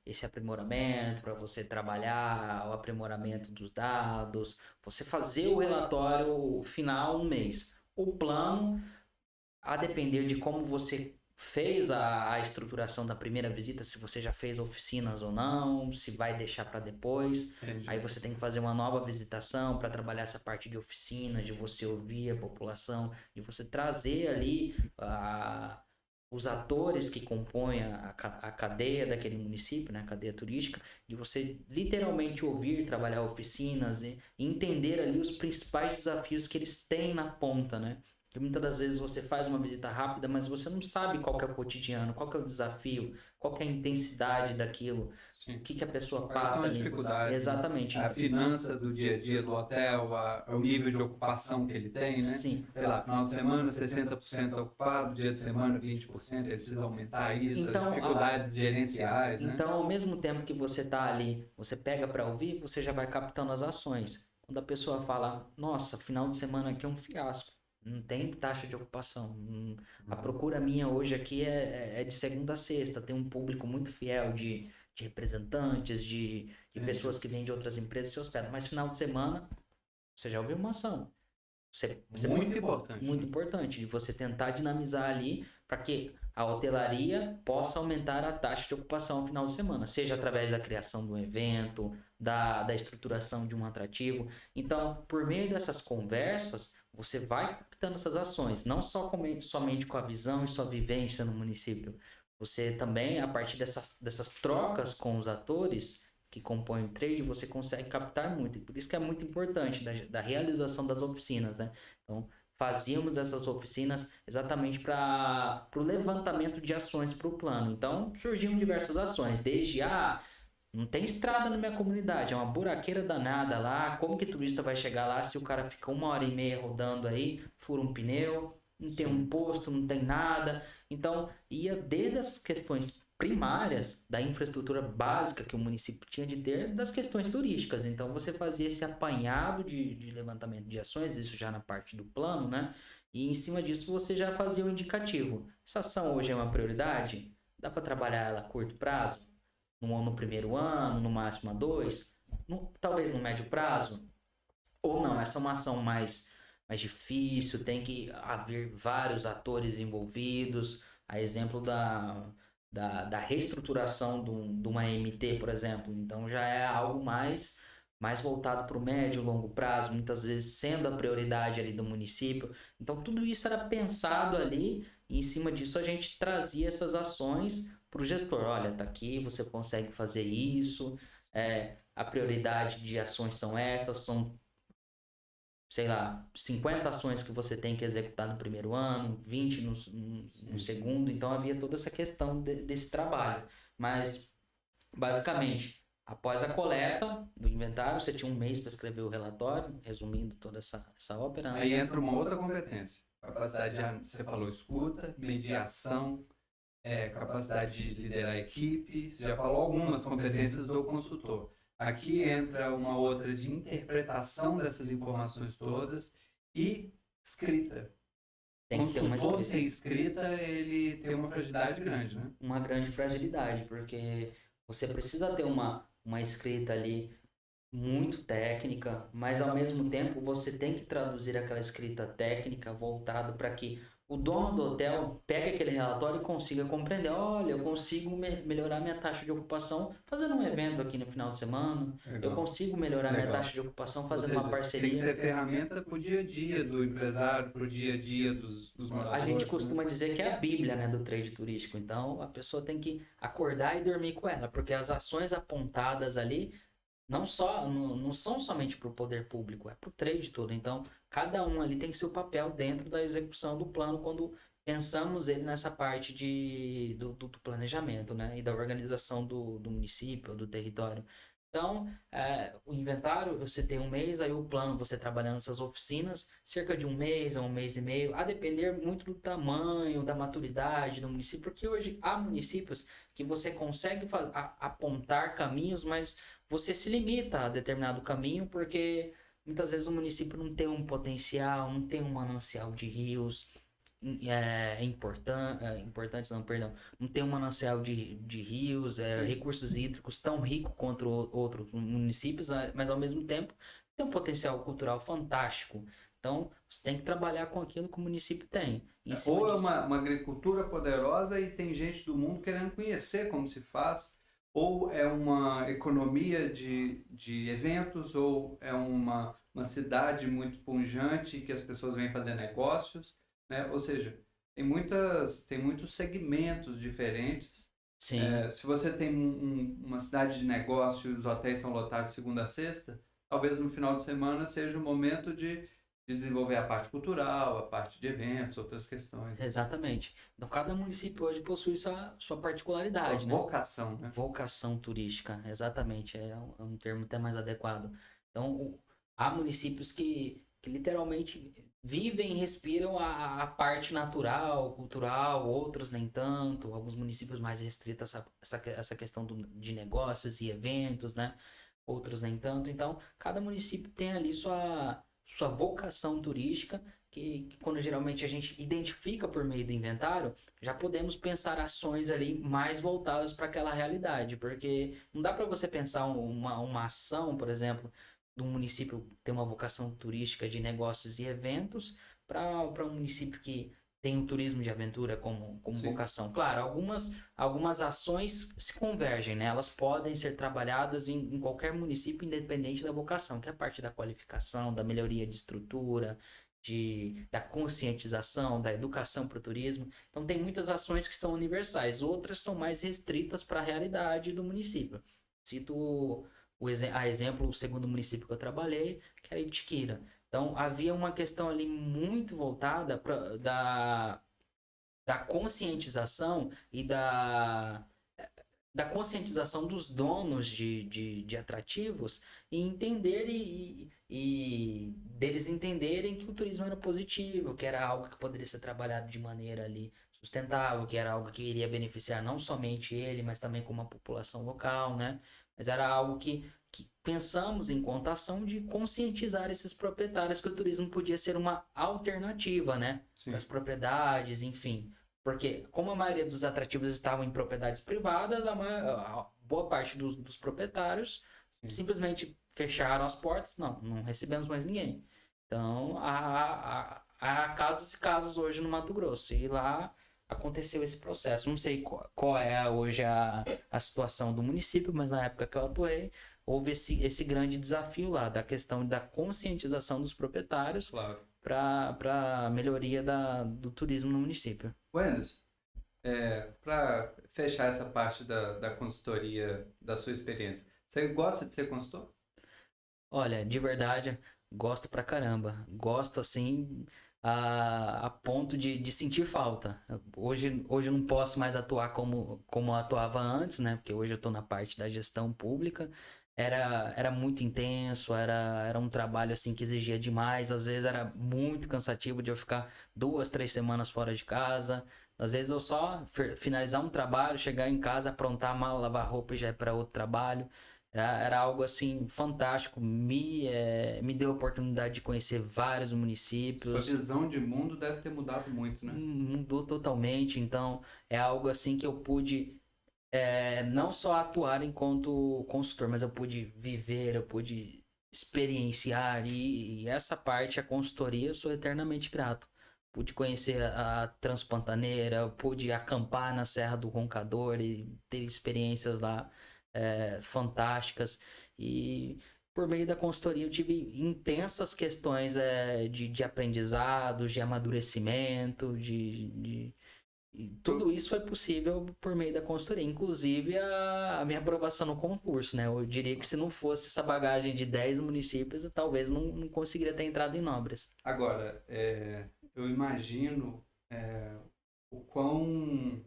esse aprimoramento, para você trabalhar o aprimoramento dos dados, você fazer o relatório final um mês. O plano, a depender de como você fez a estruturação da primeira visita, se você já fez oficinas ou não, se vai deixar para depois. Entendi. Aí você tem que fazer uma nova visitação para trabalhar essa parte de oficinas, de você ouvir a população, de você trazer ali os atores que compõem a cadeia daquele município, né, a cadeia turística, de você literalmente ouvir, trabalhar oficinas e entender ali os principais desafios que eles têm na ponta, né? Porque muitas das vezes você faz uma visita rápida, mas você não sabe qual que é o cotidiano, qual que é o desafio, qual que é a intensidade daquilo, Sim. o que a pessoa Quais passa são as ali. dificuldades, Exatamente. a finança do dia a dia do hotel, o nível de ocupação que ele tem, né? Sim. Sei lá, final de semana 60% ocupado, dia de semana 20%, ele precisa aumentar isso, Então, as dificuldades gerenciais, né? Então, ao mesmo tempo que você está ali, você pega para ouvir, você já vai captando as ações. Quando a pessoa fala, nossa, final de semana aqui é um fiasco, não tem taxa de ocupação. A procura minha hoje aqui é de segunda a sexta, tem um público muito fiel de representantes, de pessoas que vêm de outras empresas e se hospedam. Mas final de semana, você já ouviu uma ação. Muito importante. Muito importante de você tentar dinamizar ali para que a hotelaria possa aumentar a taxa de ocupação no final de semana, seja através da criação de um evento, da estruturação de um atrativo. Então, por meio dessas conversas, você vai captando essas ações, não só somente com a visão e sua vivência no município. Você também, a partir dessas trocas com os atores que compõem o trade, você consegue captar muito. E por isso que é muito importante da realização das oficinas, né? Então, fazíamos essas oficinas exatamente para o levantamento de ações para o plano. Então, surgiam diversas ações, desde não tem estrada na minha comunidade, é uma buraqueira danada lá, como que turista vai chegar lá se o cara fica 1 hora e meia rodando aí, fura um pneu, não tem um posto, não tem nada. Então, ia desde essas questões primárias da infraestrutura básica que o município tinha de ter, das questões turísticas. Então, você fazia esse apanhado de levantamento de ações, isso já na parte do plano, né? E em cima disso você já fazia o indicativo. Essa ação hoje é uma prioridade? Dá para trabalhar ela a curto prazo? No primeiro ano, no máximo a 2? Talvez no médio prazo? Ou não, essa é uma ação mais difícil, tem que haver vários atores envolvidos, a exemplo da reestruturação de uma MT, por exemplo. Então já é algo mais voltado para o médio e longo prazo, muitas vezes sendo a prioridade ali do município. Então tudo isso era pensado ali e em cima disso a gente trazia essas ações para o gestor. Olha, tá aqui, você consegue fazer isso, a prioridade de ações são essas, são, sei lá, 50 ações que você tem que executar no primeiro ano, 20 no segundo. Então havia toda essa questão desse trabalho. Mas, basicamente, após a coleta do inventário, você tinha um mês para escrever o relatório, resumindo toda essa ópera. Aí entra uma outra competência. Capacidade de, você falou, escuta, mediação, capacidade de liderar a equipe. Você já falou algumas competências do consultor. Aqui entra uma outra de interpretação dessas informações todas e escrita. Tem que ter uma Consultor sem escrita, ele tem uma fragilidade grande, né? Uma grande fragilidade, porque você precisa ter uma escrita ali muito técnica, mas ao mesmo tempo você tem que traduzir aquela escrita técnica voltado para que o dono do hotel pegue aquele relatório e consiga compreender, olha, eu consigo melhorar minha taxa de ocupação fazendo um evento aqui no final de semana, Legal. eu consigo melhorar minha taxa de ocupação fazendo uma parceria. Tem que ser ferramenta para o dia a dia do empresário, para o dia a dia dos moradores. A gente costuma dizer que é a Bíblia, né, do trade turístico, então a pessoa tem que acordar e dormir com ela, porque as ações apontadas ali não são somente para o poder público, é para o trade todo. Então, cada um ali tem seu papel dentro da execução do plano quando pensamos ele nessa parte do planejamento, né? E da organização do município, do território. Então, o inventário, você tem um mês, aí o plano, você trabalhando nessas oficinas, cerca de um mês a um mês e meio, a depender muito do tamanho, da maturidade do município, porque hoje há municípios que você consegue apontar caminhos, mas você se limita a determinado caminho, porque muitas vezes o município não tem um potencial, não tem um manancial de rios importantes, não, perdão, não tem um manancial de rios, Sim. recursos hídricos tão rico quanto outros municípios, mas ao mesmo tempo tem um potencial cultural fantástico. Então, você tem que trabalhar com aquilo que o município tem. Em cima Ou é disso. uma agricultura poderosa e tem gente do mundo querendo conhecer como se faz, ou é uma economia de eventos, ou é uma cidade muito pujante que as pessoas vêm fazer negócios, né? Ou seja, tem muitos segmentos diferentes. Sim, Se você tem uma cidade de negócio e os hotéis são lotados de segunda a sexta, talvez no final de semana seja o momento de desenvolver a parte cultural, a parte de eventos, outras questões, né? exatamente. Então, cada município hoje possui sua Sua particularidade, né? vocação, né? Vocação turística, exatamente, é um termo até mais adequado. Então, há municípios que literalmente vivem e respiram a parte natural, cultural, outros nem tanto, alguns municípios mais restritos a essa questão de negócios e eventos, né? Outros nem tanto. Então, cada município tem ali sua vocação turística, que quando geralmente a gente identifica por meio do inventário, já podemos pensar ações ali mais voltadas para aquela realidade, porque não dá para você pensar uma ação, por exemplo, de um município ter uma vocação turística de negócios e eventos para um município que tem o turismo de aventura como Sim. vocação. Claro, algumas ações se convergem, né? Elas podem ser trabalhadas em qualquer município, independente da vocação, que é a parte da qualificação, da melhoria de estrutura, da conscientização, da educação para o turismo. Então, tem muitas ações que são universais, outras são mais restritas para a realidade do município. Cito a exemplo, o segundo município que eu trabalhei, que era Itiquira. Então, havia uma questão ali muito voltada da conscientização e da conscientização dos donos de atrativos e entender e deles entenderem que o turismo era positivo, que era algo que poderia ser trabalhado de maneira ali sustentável, que era algo que iria beneficiar não somente ele, mas também como a população local, né? Mas era algo que pensamos em contação de conscientizar esses proprietários que o turismo podia ser uma alternativa, né? Para as Sim. propriedades, enfim. Porque, como a maioria dos atrativos estavam em propriedades privadas, a boa parte dos proprietários Sim. simplesmente fecharam as portas. Não, não recebemos mais ninguém. Então, há casos e casos hoje no Mato Grosso. E lá aconteceu esse processo. Não sei qual é hoje a situação do município, mas na época que eu atuei, houve esse grande desafio lá, da questão da conscientização dos proprietários Claro. para a melhoria do turismo no município. Buenas, para fechar essa parte da consultoria, da sua experiência, você gosta de ser consultor? Olha, de verdade, gosto pra caramba. Gosto assim a ponto de sentir falta. Hoje eu não posso mais atuar como eu atuava antes, né? Porque hoje eu tô na parte da gestão pública. Era muito intenso, era um trabalho assim que exigia demais. Às vezes era muito cansativo de eu ficar 2, 3 semanas fora de casa. Às vezes eu só finalizar um trabalho, chegar em casa, aprontar a mala, lavar roupa e já ir para outro trabalho. Era algo assim fantástico, me deu a oportunidade de conhecer vários Sua municípios, visão de mundo deve ter mudado muito, né? mudou totalmente, então é algo assim que eu pude não só atuar enquanto consultor, mas eu pude viver, eu pude experienciar e essa parte, a consultoria, eu sou eternamente grato. Pude conhecer a Transpantaneira, pude acampar na Serra do Roncador e ter experiências lá fantásticas. E por meio da consultoria eu tive intensas questões de aprendizado, de amadurecimento, e tudo isso foi possível por meio da consultoria, inclusive a minha aprovação no concurso, né? Eu diria que se não fosse essa bagagem de 10 municípios, eu talvez não conseguiria ter entrado em Nóbrega. Agora, eu imagino o quão,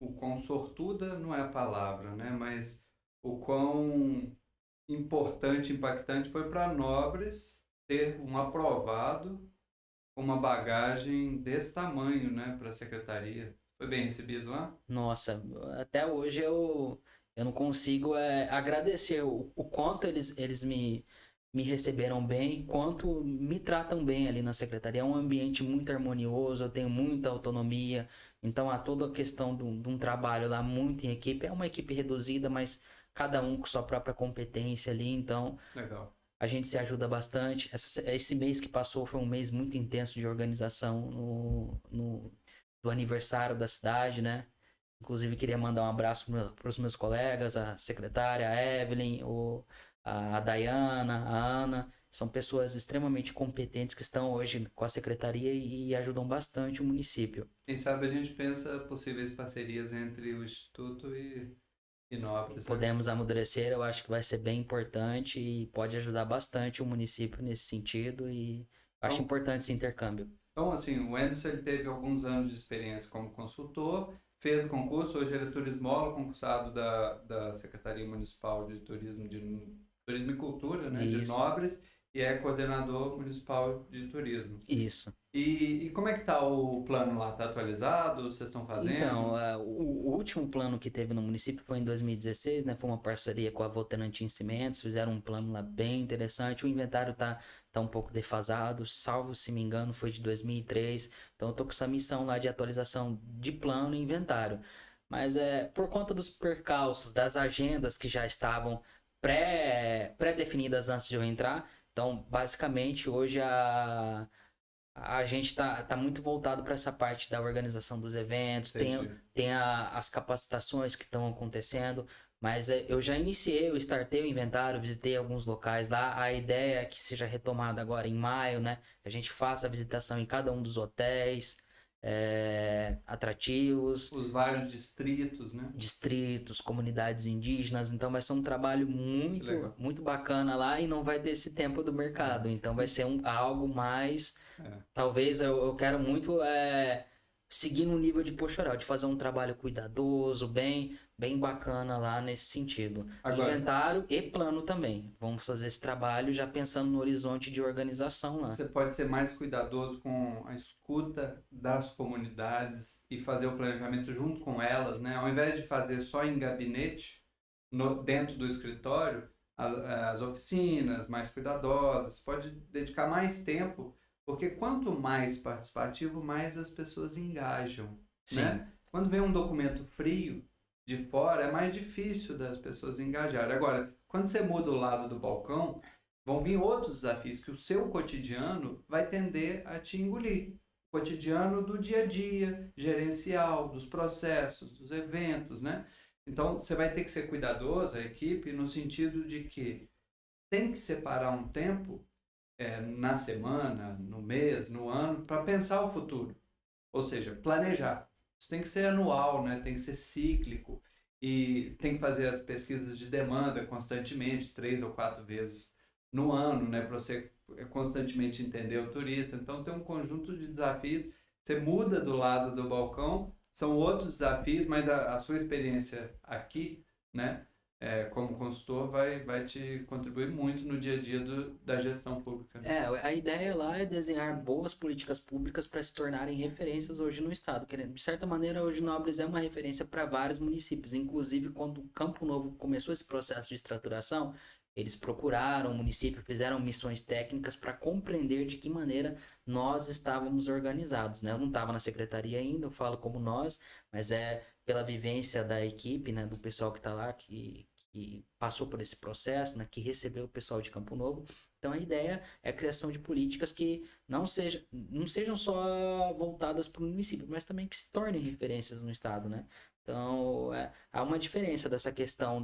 o quão sortuda não é a palavra, né? Mas o quão importante, impactante foi para Nobres ter um aprovado com uma bagagem desse tamanho, né, para a secretaria. Foi bem recebido lá? Nossa, até hoje Eu não consigo agradecer o quanto eles me receberam bem, quanto me tratam bem ali na secretaria. É um ambiente muito harmonioso, eu tenho muita autonomia. Então, há toda a questão de um trabalho lá muito em equipe. É uma equipe reduzida, mas cada um com sua própria competência ali. Então, Legal. a gente se ajuda bastante. Esse mês que passou foi um mês muito intenso de organização do aniversário da cidade, né? Inclusive, queria mandar um abraço para os meus colegas, a secretária, a Evelyn, a Dayana, a Ana. São pessoas extremamente competentes que estão hoje com a secretaria e ajudam bastante o município. Quem sabe a gente pensa possíveis parcerias entre o Instituto e Nobres, né? Podemos amadurecer, eu acho que vai ser bem importante e pode ajudar bastante o município nesse sentido e acho Então, importante esse intercâmbio. então, assim, o Anderson ele teve alguns anos de experiência como consultor, fez o concurso, hoje ele é turismólogo, concursado da Secretaria Municipal de Turismo e Cultura, né, de Isso, Nobres, e é coordenador municipal de turismo. isso. E como é que tá o plano lá? Tá atualizado? Vocês estão Então, fazendo? o último plano que teve no município foi em 2016, né? Foi uma parceria com a Votorantim Cimentos, fizeram um plano lá bem interessante. O inventário tá um pouco defasado, salvo se me engano, foi de 2003. Então, eu tô com essa missão lá de atualização de plano e inventário. Mas por conta dos percalços, das agendas que já estavam pré-definidas antes de eu entrar. Então, basicamente, hoje a gente tá muito voltado para essa parte da organização dos eventos, Entendi. tem as capacitações que estão acontecendo, mas eu já iniciei, eu startei o inventário, visitei alguns locais lá. A ideia é que seja retomada agora em maio, né? Que a gente faça a visitação em cada um dos hotéis, atrativos, Os vários distritos, né? distritos, comunidades indígenas. Então vai ser um trabalho Que legal. muito bacana lá e não vai ter esse tempo do mercado. Então vai ser algo mais. É. Talvez eu quero muito seguir no nível de Pochoral, de fazer um trabalho cuidadoso, bem bacana lá nesse sentido. Agora, Inventário e plano também. Vamos fazer esse trabalho já pensando no horizonte de organização lá. você pode ser mais cuidadoso com a escuta das comunidades e fazer o planejamento junto com elas, né? Ao invés de fazer só em gabinete, dentro do escritório, as oficinas mais cuidadosas, pode dedicar mais tempo, porque quanto mais participativo, mais as pessoas engajam, Sim, né? Quando vem um documento frio de fora, é mais difícil das pessoas engajarem. Agora, quando você muda o lado do balcão, vão vir outros desafios que o seu cotidiano vai tender a te engolir. O cotidiano do dia a dia, gerencial, dos processos, dos eventos, né? Então, você vai ter que ser cuidadoso, a equipe, no sentido de que tem que separar um tempo na semana, no mês, no ano, para pensar o futuro. Ou seja, planejar. Isso tem que ser anual, né? Tem que ser cíclico e tem que fazer as pesquisas de demanda constantemente, 3 ou 4 vezes no ano, né? Para você constantemente entender o turista. Então tem um conjunto de desafios. Você muda do lado do balcão, são outros desafios, mas a sua experiência aqui, né? Como consultor, vai te contribuir muito no dia a dia da gestão pública, né? a ideia lá é desenhar boas políticas públicas para se tornarem referências hoje no estado. Querendo, de certa maneira, hoje Nobres é uma referência para vários municípios. Inclusive, quando Campo Novo começou esse processo de estruturação, eles procuraram o município, fizeram missões técnicas para compreender de que maneira nós estávamos organizados, né? Eu não estava na secretaria ainda, eu falo como nós, mas é pela vivência da equipe, né, do pessoal que está lá, que passou por esse processo, né, que recebeu o pessoal de Campo Novo. Então a ideia é a criação de políticas que não sejam só voltadas para o município, mas também que se tornem referências no estado, né? Então há uma diferença dessa questão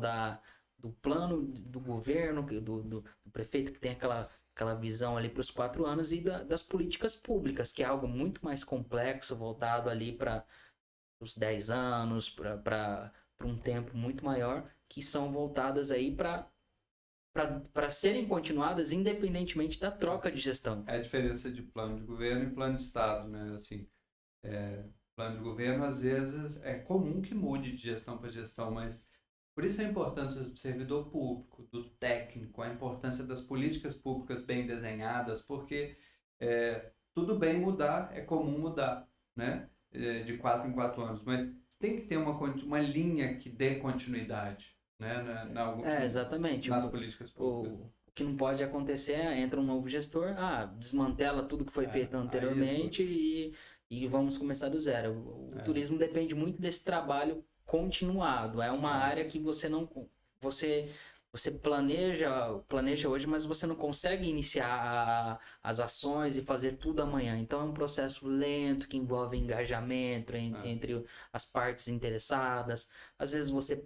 do plano do governo, do prefeito que tem aquela visão ali para os 4 anos e das políticas públicas, que é algo muito mais complexo, voltado ali para os 10 anos, para um tempo muito maior, que são voltadas aí para serem continuadas independentemente da troca de gestão. É a diferença de plano de governo e plano de Estado, né? Assim, plano de governo, às vezes, é comum que mude de gestão para gestão, mas por isso é importante do servidor público, do técnico, a importância das políticas públicas bem desenhadas, porque tudo bem mudar, é comum mudar, né? De 4 em 4 anos, mas tem que ter uma linha que dê continuidade, né, Exatamente. nas políticas públicas. O que não pode acontecer é entra um novo gestor, desmantela tudo que foi feito anteriormente e vamos começar do zero. O turismo depende muito desse trabalho continuado. É uma área que você não você planeja hoje, mas você não consegue iniciar as ações e fazer tudo amanhã. Então é um processo lento que envolve engajamento entre as partes interessadas. Às vezes você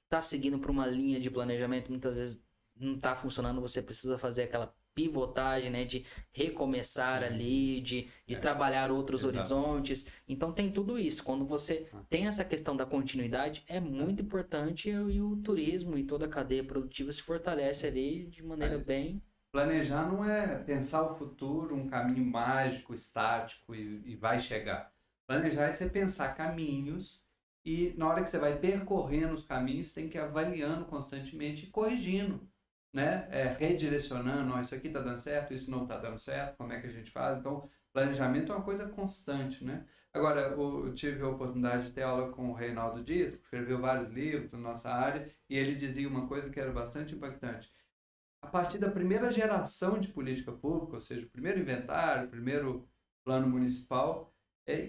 está seguindo por uma linha de planejamento, muitas vezes não está funcionando, você precisa fazer aquela pivotagem, né, de recomeçar ali, de trabalhar outros horizontes. Então tem tudo isso. Quando você tem essa questão da continuidade, é muito importante e o turismo e toda a cadeia produtiva se fortalece ali de maneira bem... Planejar não é pensar o futuro, um caminho mágico, estático e vai chegar. Planejar é você pensar caminhos e na hora que você vai percorrendo os caminhos, tem que ir avaliando constantemente e corrigindo, né? Redirecionando, isso aqui está dando certo, isso não está dando certo, como é que a gente faz? Então, planejamento é uma coisa constante, né? Agora, eu tive a oportunidade de ter aula com o Reinaldo Dias, que escreveu vários livros na nossa área, e ele dizia uma coisa que era bastante impactante. A partir da primeira geração de política pública, ou seja, o primeiro inventário, o primeiro plano municipal,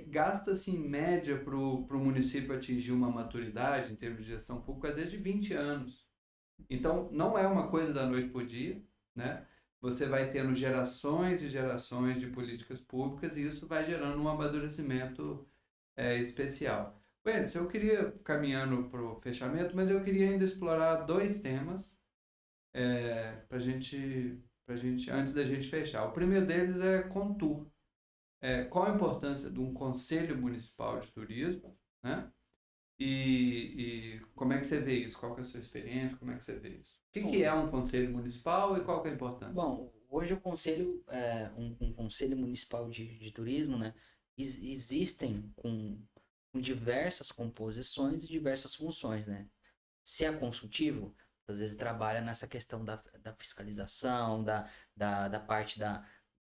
gasta-se em média para o município atingir uma maturidade em termos de gestão pública, às vezes de 20 anos. Então, não é uma coisa da noite para o dia, né? Você vai tendo gerações e gerações de políticas públicas e isso vai gerando um amadurecimento especial. Wendel, eu queria, caminhando para o fechamento, mas eu queria ainda explorar dois temas para gente, antes da gente fechar. O primeiro deles é Contur. Qual a importância de um Conselho Municipal de Turismo, né? E como é que você vê isso? Qual que é a sua experiência? Como é que você vê isso? O que é um conselho municipal e qual que é a importância? Bom, hoje o conselho, um conselho municipal de turismo, né, existem com diversas composições e diversas funções, né? Se é consultivo, às vezes trabalha nessa questão da fiscalização, da parte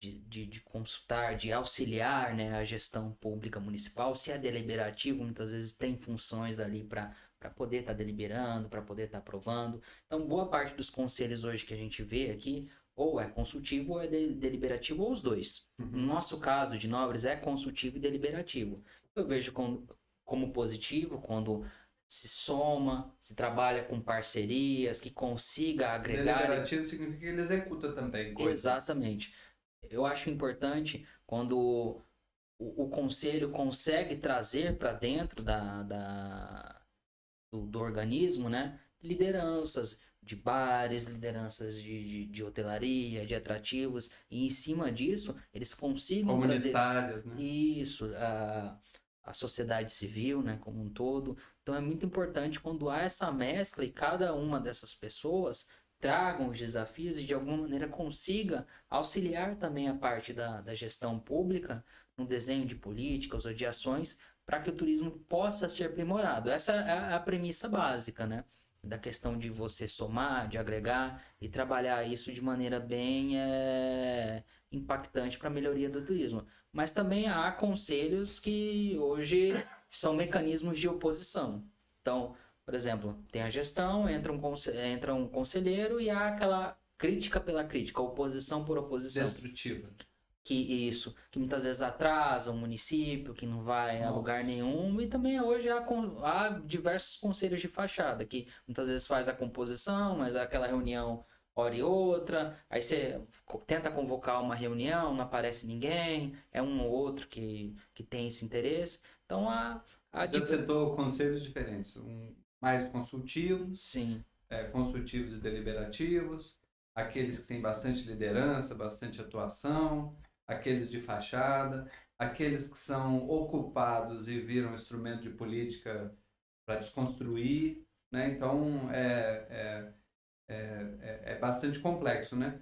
de consultar, de auxiliar, né, a gestão pública municipal. Se é deliberativo, muitas vezes tem funções ali para poder estar deliberando, para poder estar aprovando. Então, boa parte dos conselhos hoje que a gente vê aqui, ou é consultivo ou é deliberativo, ou os dois. No nosso caso de Novres, é consultivo e deliberativo. Eu vejo como positivo quando se soma, se trabalha com parcerias, que consiga agregar... Deliberativo significa que ele executa também coisas. Exatamente. Eu acho importante quando o conselho consegue trazer para dentro do organismo, né, lideranças de bares, lideranças de hotelaria, de atrativos, e em cima disso eles consigam comunitárias, trazer isso, a sociedade civil, né, como um todo. Então é muito importante quando há essa mescla e cada uma dessas pessoas tragam os desafios e de alguma maneira consiga auxiliar também a parte da gestão pública no desenho de políticas ou de ações para que o turismo possa ser aprimorado. Essa é a premissa básica, né? Da questão de você somar, de agregar e trabalhar isso de maneira bem impactante para a melhoria do turismo. Mas também há conselhos que hoje são mecanismos de oposição. Então, por exemplo, tem a gestão, entra um conselheiro e há aquela crítica pela crítica, oposição por oposição. Destrutiva. Que muitas vezes atrasa o município, que não vai a lugar nenhum. E também hoje há diversos conselhos de fachada, que muitas vezes faz a composição, mas é aquela reunião hora e outra, aí você tenta convocar uma reunião, não aparece ninguém, é um ou outro que tem esse interesse. Então, Já citou conselhos diferentes, mais consultivos, sim. Consultivos e deliberativos, aqueles que têm bastante liderança, bastante atuação, aqueles de fachada, aqueles que são ocupados e viram instrumento de política para desconstruir, né? Então, é bastante complexo, né?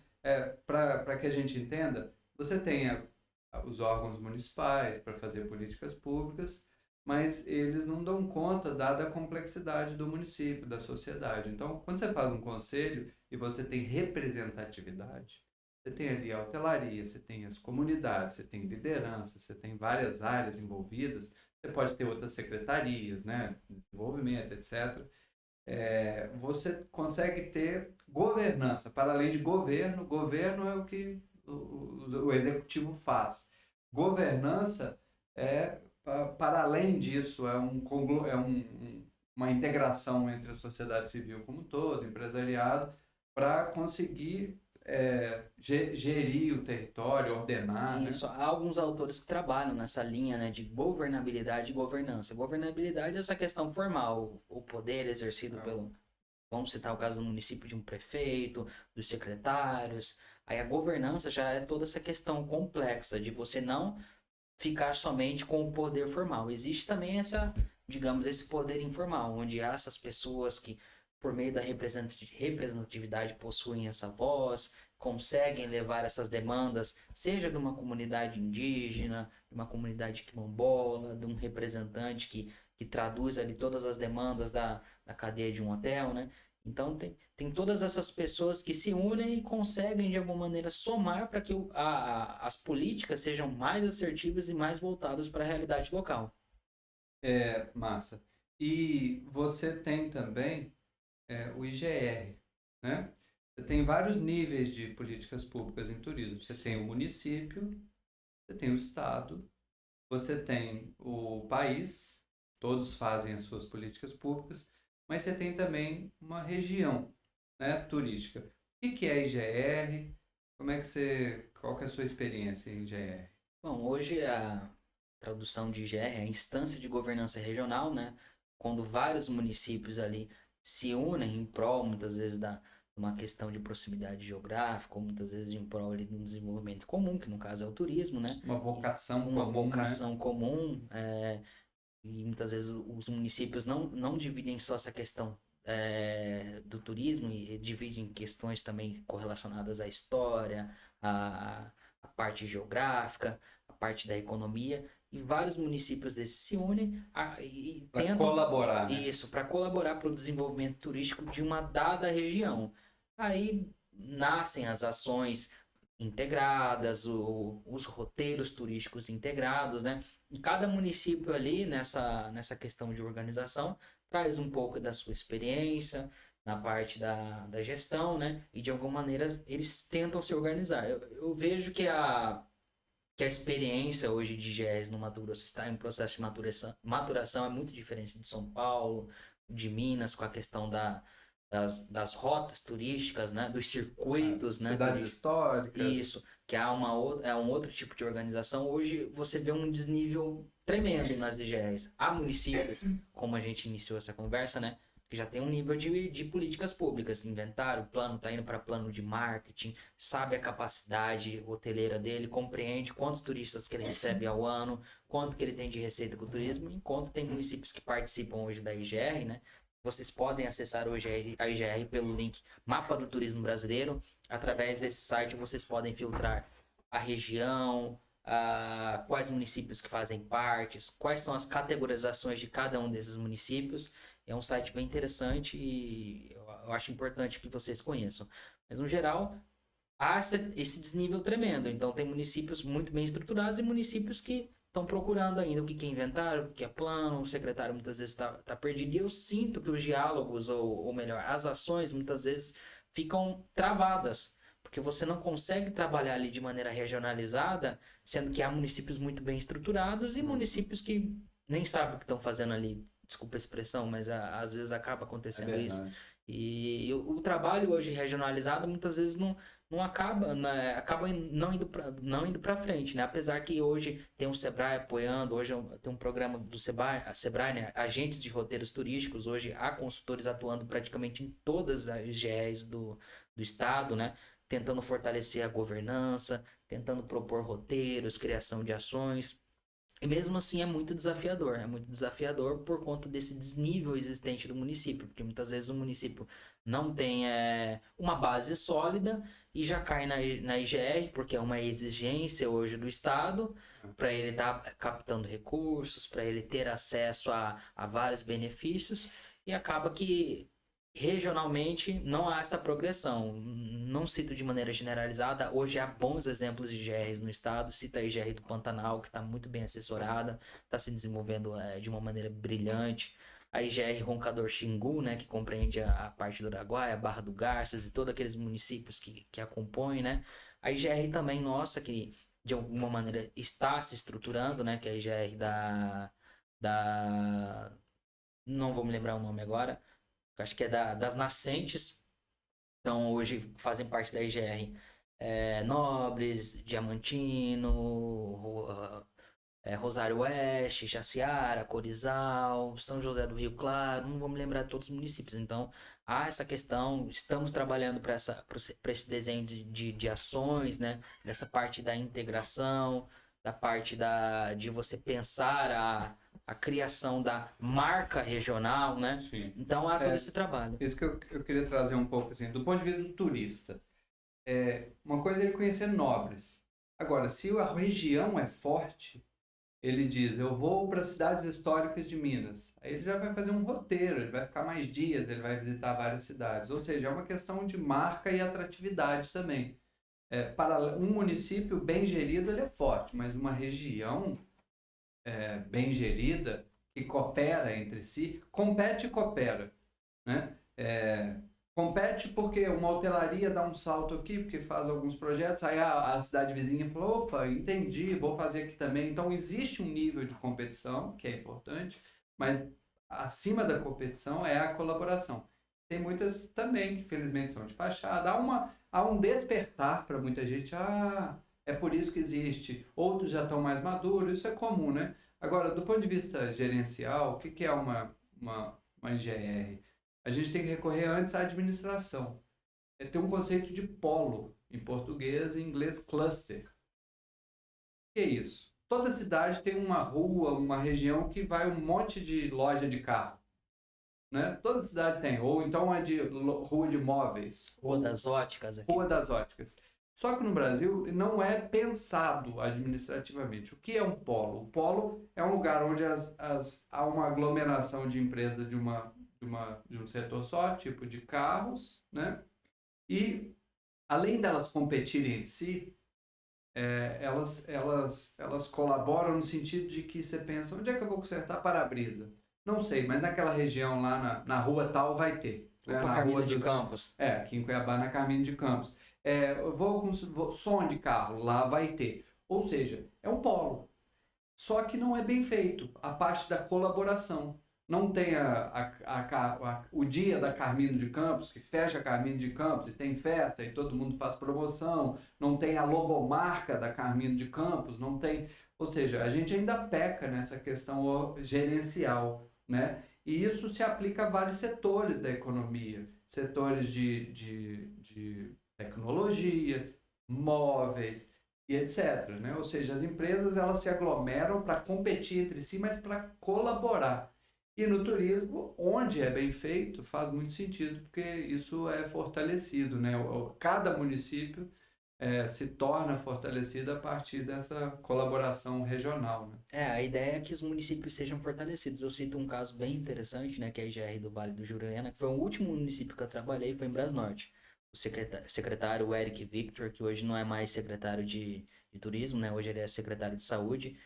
Para que a gente entenda, você tem os órgãos municipais para fazer políticas públicas, mas eles não dão conta dada a complexidade do município, da sociedade. Então, quando você faz um conselho e você tem representatividade, você tem ali a hotelaria, você tem as comunidades, você tem liderança, você tem várias áreas envolvidas, você pode ter outras secretarias, né, desenvolvimento, etc. você consegue ter governança. Para além de governo, governo é o que o executivo faz. Governança para além disso, uma integração entre a sociedade civil como um todo, empresariado, para conseguir gerir o território, ordenar, né? Isso, há alguns autores que trabalham nessa linha, né, de governabilidade e governança. Governabilidade é essa questão formal, o poder exercido pelo, vamos citar o caso do município, de um prefeito, dos secretários. Aí a governança já é toda essa questão complexa de você não ficar somente com o poder formal. Existe também essa, digamos, esse poder informal, onde há essas pessoas que, por meio da representatividade, possuem essa voz, conseguem levar essas demandas, seja de uma comunidade indígena, de uma comunidade quilombola, de um representante que traduz ali todas as demandas da cadeia de um hotel, né? Então tem todas essas pessoas que se unem e conseguem de alguma maneira somar para que as políticas sejam mais assertivas e mais voltadas para a realidade local. Massa. E você tem também o IGR, né? Você tem vários níveis de políticas públicas em turismo. Você tem o município, você tem o estado, você tem o país, todos fazem as suas políticas públicas, mas você tem também uma região, né, turística. O que é IGR? Qual que é a sua experiência em IGR? Bom, hoje a tradução de IGR é a Instância de Governança Regional, né? Quando vários municípios ali se unem em prol, muitas vezes, de uma questão de proximidade geográfica, ou muitas vezes em prol ali de um desenvolvimento comum, que no caso é o turismo, né? Uma vocação Uma comum, né? vocação comum, e muitas vezes os municípios não dividem só essa questão do turismo e dividem questões também correlacionadas à história, à parte geográfica, à parte da economia. E vários municípios desses se unem e Para tentam colaborar, né? isso para colaborar para o desenvolvimento turístico de uma dada região. Aí nascem as ações integradas, os roteiros turísticos integrados, né? E cada município ali nessa questão de organização traz um pouco da sua experiência na parte da gestão, né? E de alguma maneira eles tentam se organizar. Eu vejo que a experiência hoje de GES no Mato Grosso está em processo de maturação é muito diferente de São Paulo, de Minas, com a questão das rotas turísticas, né? Dos circuitos, né? Cidades históricas. Isso, que há é um outro tipo de organização. Hoje você vê um desnível tremendo nas IGRs. Há municípios, como a gente iniciou essa conversa, né? Que já tem um nível de políticas públicas, inventário, plano, tá indo para plano de marketing, sabe a capacidade hoteleira dele, compreende quantos turistas que ele recebe ao ano, quanto que ele tem de receita com o turismo, enquanto tem municípios que participam hoje da IGR, né? Vocês podem acessar hoje a IGR pelo link Mapa do Turismo Brasileiro. Através desse site vocês podem filtrar a região, quais municípios que fazem parte, quais são as categorizações de cada um desses municípios. É um site bem interessante e eu acho importante que vocês conheçam. Mas, no geral, há esse desnível tremendo. Então, tem municípios muito bem estruturados e municípios que estão procurando ainda o que é inventário, o que é plano. O secretário muitas vezes tá perdido. E eu sinto que os diálogos, ou melhor, as ações, muitas vezes ficam travadas. Porque você não consegue trabalhar ali de maneira regionalizada, sendo que há municípios muito bem estruturados e municípios que nem sabem o que estão fazendo ali. Desculpa a expressão, mas às vezes acaba acontecendo isso. E o trabalho hoje regionalizado muitas vezes não acaba, né? Acaba não indo para frente, né? Apesar que hoje tem o Sebrae apoiando, hoje tem um programa do Sebrae, né? Agentes de roteiros turísticos, hoje há consultores atuando praticamente em todas as GRs do estado, né? Tentando fortalecer a governança, tentando propor roteiros, criação de ações. E mesmo assim é muito desafiador por conta desse desnível existente do município, porque muitas vezes o município não tem uma base sólida e já cai na IGR, porque é uma exigência hoje do Estado, para ele estar captando recursos, para ele ter acesso a vários benefícios, e acaba que regionalmente não há essa progressão. Não cito de maneira generalizada, hoje há bons exemplos de IGRs no estado, cita a IGR do Pantanal, que está muito bem assessorada, está se desenvolvendo de uma maneira brilhante. a IGR Roncador Xingu, né, que compreende a parte do Araguaia, a Barra do Garças e todos aqueles municípios que a compõem, né? A IGR também nossa, que de alguma maneira está se estruturando, né, que é a IGR da não vou me lembrar o nome agora, acho que é das nascentes, então hoje fazem parte da IGR Nobres, Diamantino, Rosário Oeste, Jaciara, Corizal, São José do Rio Claro, não vou me lembrar de todos os municípios. Então, há essa questão, estamos trabalhando para esse desenho de ações, né? Dessa parte da integração, da parte de você pensar a criação da marca regional, né? Sim. Então, há todo esse trabalho. Isso que eu queria trazer um pouco, assim, do ponto de vista do turista. Uma coisa é ele conhecer Nobres. Agora, se a região é forte, ele diz, eu vou para as cidades históricas de Minas. Aí ele já vai fazer um roteiro, ele vai ficar mais dias, ele vai visitar várias cidades. Ou seja, é uma questão de marca e atratividade também. Para um município bem gerido, ele é forte, mas uma região bem gerida, que coopera entre si, compete e coopera, né? Compete porque uma hotelaria dá um salto aqui, porque faz alguns projetos, aí a cidade vizinha falou, opa, entendi, vou fazer aqui também. Então existe um nível de competição, que é importante, mas acima da competição é a colaboração. Tem muitas também que infelizmente são de fachada, há um despertar para muita gente, é por isso que existe, outros já estão mais maduros, isso é comum, né? Agora, do ponto de vista gerencial, o que é uma GR? A gente tem que recorrer antes à administração. Tem um conceito de polo, em português e em inglês cluster. O que é isso? Toda cidade tem uma rua, uma região que vai um monte de loja de carro. Né? Toda cidade tem. Ou então é de rua de móveis. Rua das Óticas aqui. Rua das Óticas. Só que no Brasil não é pensado administrativamente. O que é um polo? O polo é um lugar onde há uma aglomeração de empresas de um setor só, tipo de carros, né? E além delas competirem entre si, elas colaboram no sentido de que você pensa, onde é que eu vou consertar para-brisa? Não sei, mas naquela região lá na rua tal vai ter. Ou Né? para Carmina de Campos. Aqui em Cuiabá, na Carmina de Campos. Eu som de carro, lá vai ter. Ou seja, é um polo. Só que não é bem feito a parte da colaboração. Não tem o dia da Carmino de Campos, que fecha a Carmino de Campos e tem festa e todo mundo faz promoção. Não tem a logomarca da Carmino de Campos, não tem... Ou seja, a gente ainda peca nessa questão gerencial, né? E isso se aplica a vários setores da economia. Setores de tecnologia, móveis, e etc. Né? Ou seja, as empresas elas se aglomeram para competir entre si, mas para colaborar. E no turismo, onde é bem feito, faz muito sentido, porque isso é fortalecido. Né? Cada município se torna fortalecido a partir dessa colaboração regional. Né? A ideia é que os municípios sejam fortalecidos. Eu cito um caso bem interessante, né, que é a IGR do Vale do Juruena, que foi o último município que eu trabalhei, foi em Brasnorte. O secretário Eric Victor, que hoje não é mais secretário de turismo, né, hoje ele é secretário de saúde,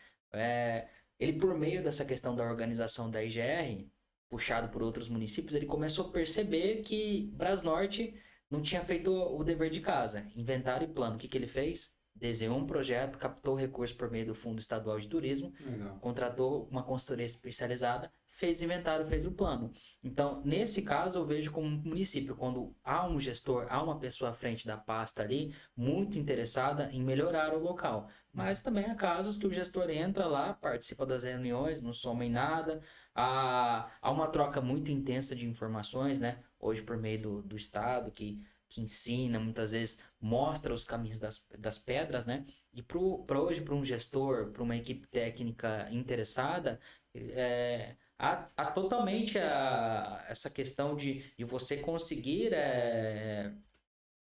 ele por meio dessa questão da organização da IGR, puxado por outros municípios, ele começou a perceber que Brasnorte não tinha feito o dever de casa, inventário e plano. O que ele fez? Desenhou um projeto, captou recursos por meio do Fundo Estadual de Turismo, Legal. Contratou uma consultoria especializada, fez inventário, fez o plano. Então, nesse caso, eu vejo como município, quando há um gestor, há uma pessoa à frente da pasta ali, muito interessada em melhorar o local. Mas também há casos que o gestor entra lá, participa das reuniões, não soma em nada, há uma troca muito intensa de informações, né? Hoje, por meio do Estado, que ensina, muitas vezes mostra os caminhos das pedras, né? E para hoje, para um gestor, para uma equipe técnica interessada, há totalmente essa questão de você conseguir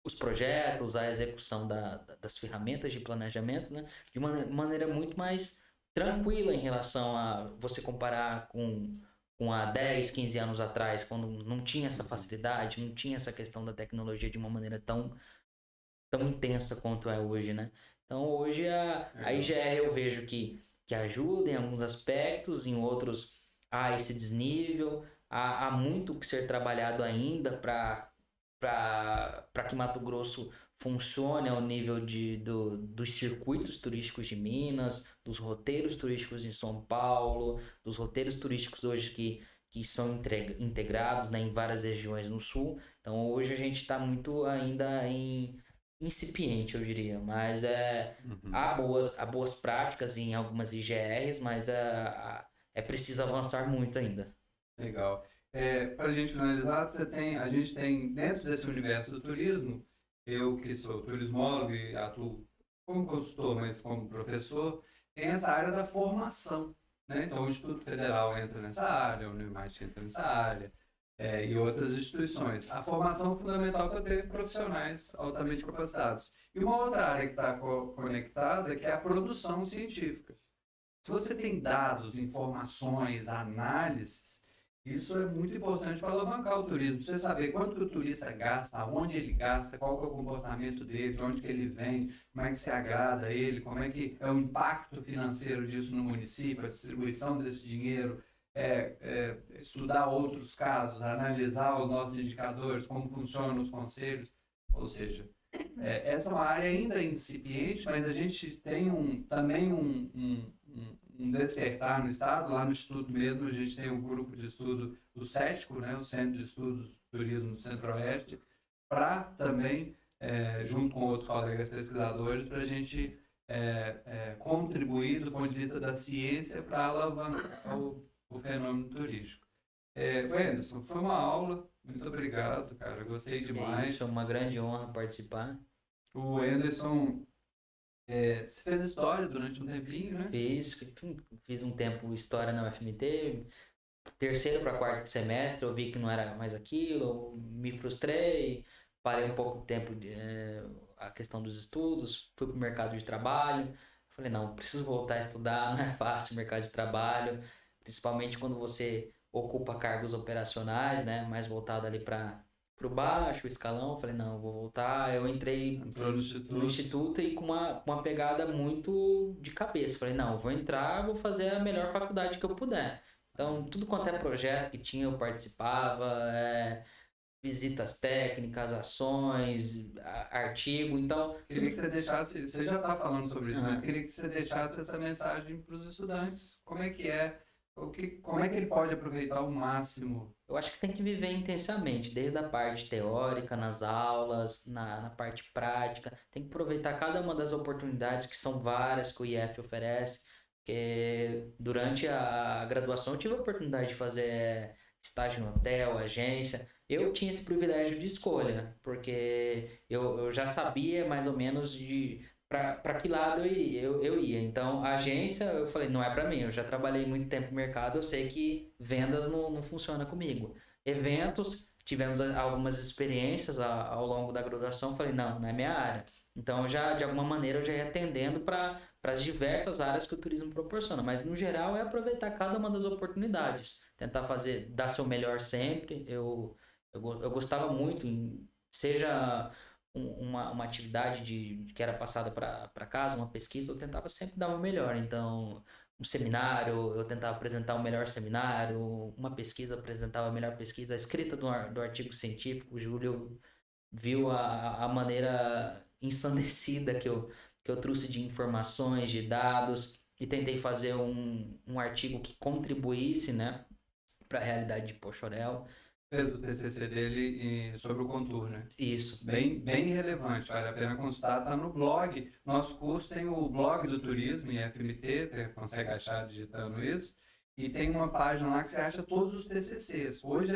os projetos, a execução das ferramentas de planejamento, né? De uma maneira muito mais tranquila em relação a você comparar com há 10, 15 anos atrás, quando não tinha essa facilidade, não tinha essa questão da tecnologia de uma maneira tão intensa quanto é hoje, né? Então, hoje a IGR eu vejo que ajuda em alguns aspectos, em outros há esse desnível, há muito que ser trabalhado ainda para que Mato Grosso funcione ao nível dos circuitos turísticos de Minas, dos roteiros turísticos em São Paulo, dos roteiros turísticos hoje que são integrados, né, em várias regiões no sul. Então hoje a gente está muito ainda em incipiente, eu diria, mas há boas práticas em algumas IGRs, mas é preciso avançar muito ainda. Legal. Para a gente finalizar, a gente tem dentro desse universo do turismo, eu que sou turismólogo e atuo como consultor, mas como professor, tem essa área da formação, né? Então, o Instituto Federal entra nessa área, a Unimate entra nessa área, e outras instituições. A formação é fundamental para ter profissionais altamente capacitados. E uma outra área que está conectada, que é a produção científica. Se você tem dados, informações, análises, isso é muito importante para alavancar o turismo. Você saber quanto que o turista gasta, aonde ele gasta, qual que é o comportamento dele, de onde que ele vem, como é que se agrada a ele, como é que é o impacto financeiro disso no município, a distribuição desse dinheiro, estudar outros casos, analisar os nossos indicadores, como funcionam os conselhos. Ou seja, essa é uma área ainda incipiente, mas a gente tem também um despertar no Estado. Lá no Instituto mesmo, a gente tem um grupo de estudo, o CETICO, né, o Centro de Estudos do Turismo do Centro-Oeste, para também, junto com outros colegas pesquisadores, para a gente contribuir do ponto de vista da ciência para alavancar o fenômeno turístico. Wenderson, foi uma aula. Muito obrigado, cara. Gostei demais. Isso, é uma grande honra participar. O Wenderson, você fez história durante um tempinho, né? Fiz um tempo história na UFMT, terceiro para quarto semestre, eu vi que não era mais aquilo, me frustrei, parei um pouco de tempo a questão dos estudos, fui para o mercado de trabalho, falei, não, preciso voltar a estudar, não é fácil o mercado de trabalho, principalmente quando você ocupa cargos operacionais, né, mais voltado ali para o baixo escalão. Falei, não, vou voltar. Eu entrei Entrou no no instituto e com uma pegada muito de cabeça. Falei, não, vou entrar, vou fazer a melhor faculdade que eu puder. Então, tudo quanto é projeto que tinha, eu participava, visitas técnicas, ações, artigo. Então, Queria que você deixasse, você já está falando sobre isso, mas queria que você deixasse essa mensagem para os estudantes. Como é que é? Como é que ele pode aproveitar ao máximo? eu acho que tem que viver intensamente, desde a parte teórica, nas aulas, na parte prática. Tem que aproveitar cada uma das oportunidades, que são várias que o IF oferece. Porque durante a graduação eu tive a oportunidade de fazer estágio no hotel, agência. Eu tinha esse privilégio de escolha, porque eu já sabia mais ou menos de para que lado eu ia. Então, a agência, eu falei, não é para mim. Eu já trabalhei muito tempo no mercado, eu sei que vendas não funciona comigo. Eventos, tivemos algumas experiências ao longo da graduação, falei, não é minha área. Então, já de alguma maneira, eu já ia atendendo para as diversas áreas que o turismo proporciona. Mas, no geral, é aproveitar cada uma das oportunidades. Tentar dar seu melhor sempre. Eu gostava muito, seja uma atividade que era passada para casa, uma pesquisa, eu tentava sempre dar o melhor. Então, um seminário, eu tentava apresentar o melhor seminário, uma pesquisa, eu apresentava a melhor pesquisa, a escrita do artigo científico. O Júlio viu a maneira ensandecida que eu trouxe de informações, de dados, e tentei fazer um artigo que contribuísse, né, para a realidade de Pochorel. Fez o TCC dele sobre o Contour, né? Isso. Bem relevante, vale a pena consultar. Está no blog. Nosso curso tem o blog do turismo em FMT, você consegue achar digitando isso. E tem uma página lá que você acha todos os TCCs. Hoje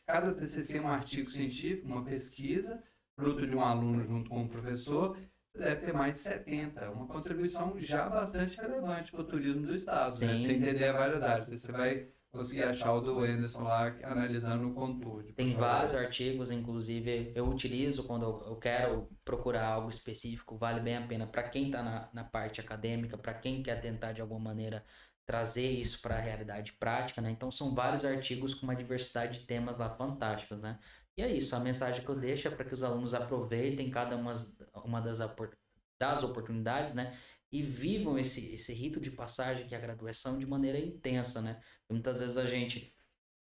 cada TCC é um artigo científico, uma pesquisa, fruto de um aluno junto com um professor. Você deve ter mais de 70. Uma contribuição já bastante relevante para o turismo do estado, né? Você entender várias áreas. Você vai conseguir achar o do Wenderson lá analisando o contour. Tem vários artigos, inclusive eu utilizo quando eu quero procurar algo específico, vale bem a pena para quem está na parte acadêmica, para quem quer tentar de alguma maneira trazer isso para a realidade prática, né? Então são vários artigos com uma diversidade de temas lá fantásticos, né? E é isso, a mensagem que eu deixo é para que os alunos aproveitem cada uma das oportunidades, né? e vivam esse rito de passagem que é a graduação de maneira intensa, né? Muitas vezes a gente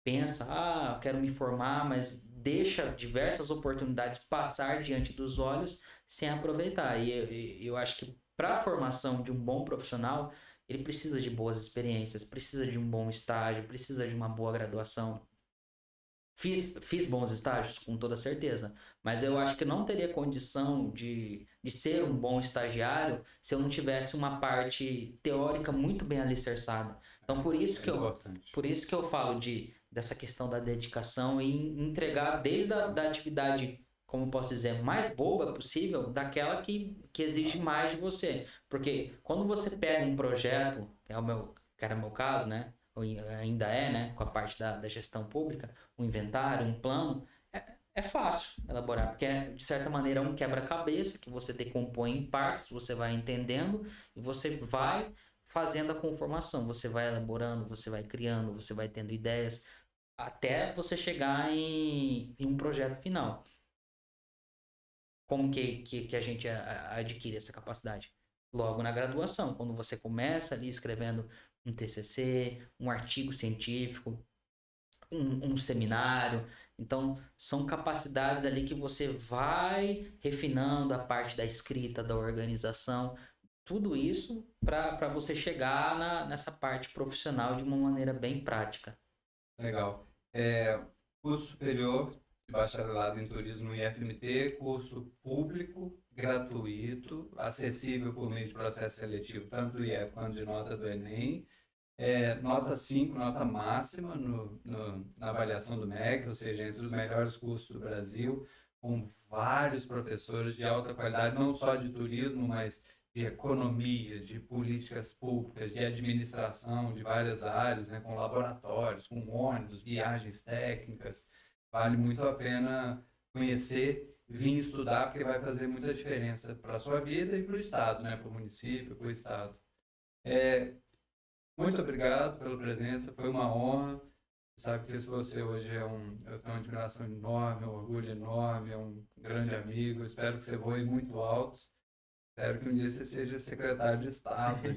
pensa, eu quero me formar, mas deixa diversas oportunidades passar diante dos olhos sem aproveitar. E eu acho que para a formação de um bom profissional, ele precisa de boas experiências, precisa de um bom estágio, precisa de uma boa graduação. Fiz bons estágios, com toda certeza, mas eu acho que eu não teria condição de ser um bom estagiário se eu não tivesse uma parte teórica muito bem alicerçada. Então, por isso que eu falo dessa questão da dedicação e entregar desde da atividade, como posso dizer, mais boba possível, daquela que exige mais de você. Porque quando você pega um projeto, que era o meu caso, né? Ou ainda é, né? Com a parte da gestão pública, um inventário, um plano, é fácil elaborar, porque é, de certa maneira, um quebra-cabeça que você decompõe em partes, você vai entendendo e você vai fazendo a conformação, você vai elaborando, você vai criando, você vai tendo ideias, até você chegar em um projeto final. Como que a gente adquire essa capacidade? Logo na graduação, quando você começa ali escrevendo um TCC, um artigo científico, um seminário. Então, são capacidades ali que você vai refinando a parte da escrita, da organização, tudo isso para você chegar nessa parte profissional de uma maneira bem prática. Legal. Curso superior de bacharelado em turismo no IFMT, curso público, gratuito, acessível por meio de processo seletivo, tanto do IF quanto de nota do Enem. Nota 5, nota máxima na avaliação do MEC, ou seja, entre os melhores cursos do Brasil, com vários professores de alta qualidade, não só de turismo, mas de economia, de políticas públicas, de administração, de várias áreas, né, com laboratórios, com ônibus, viagens técnicas. Vale muito a pena conhecer, vir estudar, porque vai fazer muita diferença para a sua vida e para o Estado, né, para o município, para o Estado. Muito obrigado pela presença, foi uma honra. Sabe que você hoje eu tenho uma admiração enorme, um orgulho enorme, é um grande amigo. Espero que você voe muito alto. Espero que um dia você seja secretário de Estado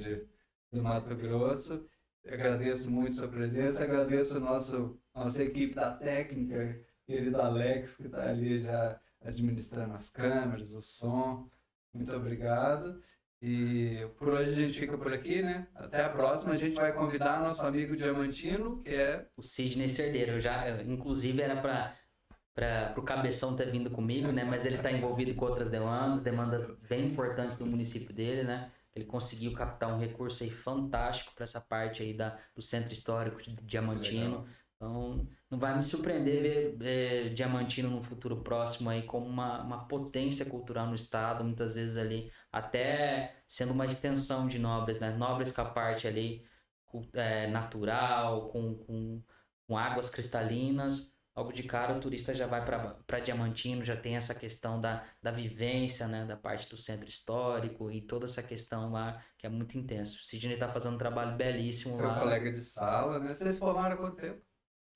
do Mato Grosso. Eu agradeço muito sua presença, agradeço nossa equipe da técnica, querido Alex, que está ali já administrando as câmeras, o som. Muito obrigado. E por hoje a gente fica por aqui, né? Até a próxima. A gente vai convidar nosso amigo Diamantino, que é o Sidney Cerdeiro. Inclusive, era para o Cabeção ter vindo comigo, né? Mas ele está envolvido com outras demandas bem importantes do município dele, né? Ele conseguiu captar um recurso aí fantástico para essa parte aí do Centro Histórico de Diamantino. Legal. Então, não vai me surpreender ver Diamantino no futuro próximo aí como uma potência cultural no estado, muitas vezes ali até sendo uma extensão de Nóbrega, né? Nóbrega com a parte ali natural, com águas cristalinas. Logo de cara o turista já vai para Diamantino, já tem essa questão da vivência, né? Da parte do centro histórico e toda essa questão lá que é muito intensa. O Sidney está fazendo um trabalho belíssimo Seu lá. colega de sala, né? Vocês formaram há quanto tempo?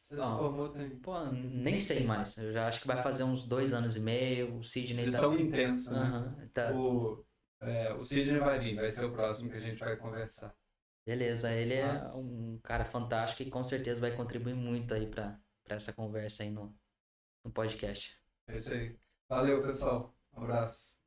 Você se formou tem... Pô, nem sei mais. Eu já acho que vai fazer uns 2 anos e meio. O Sidney de tão intenso, né? tá... O Sidney Varim vai ser o próximo que a gente vai conversar. Beleza, ele é um cara fantástico e com certeza vai contribuir muito aí para essa conversa aí no podcast. É isso aí. Valeu, pessoal. Um abraço.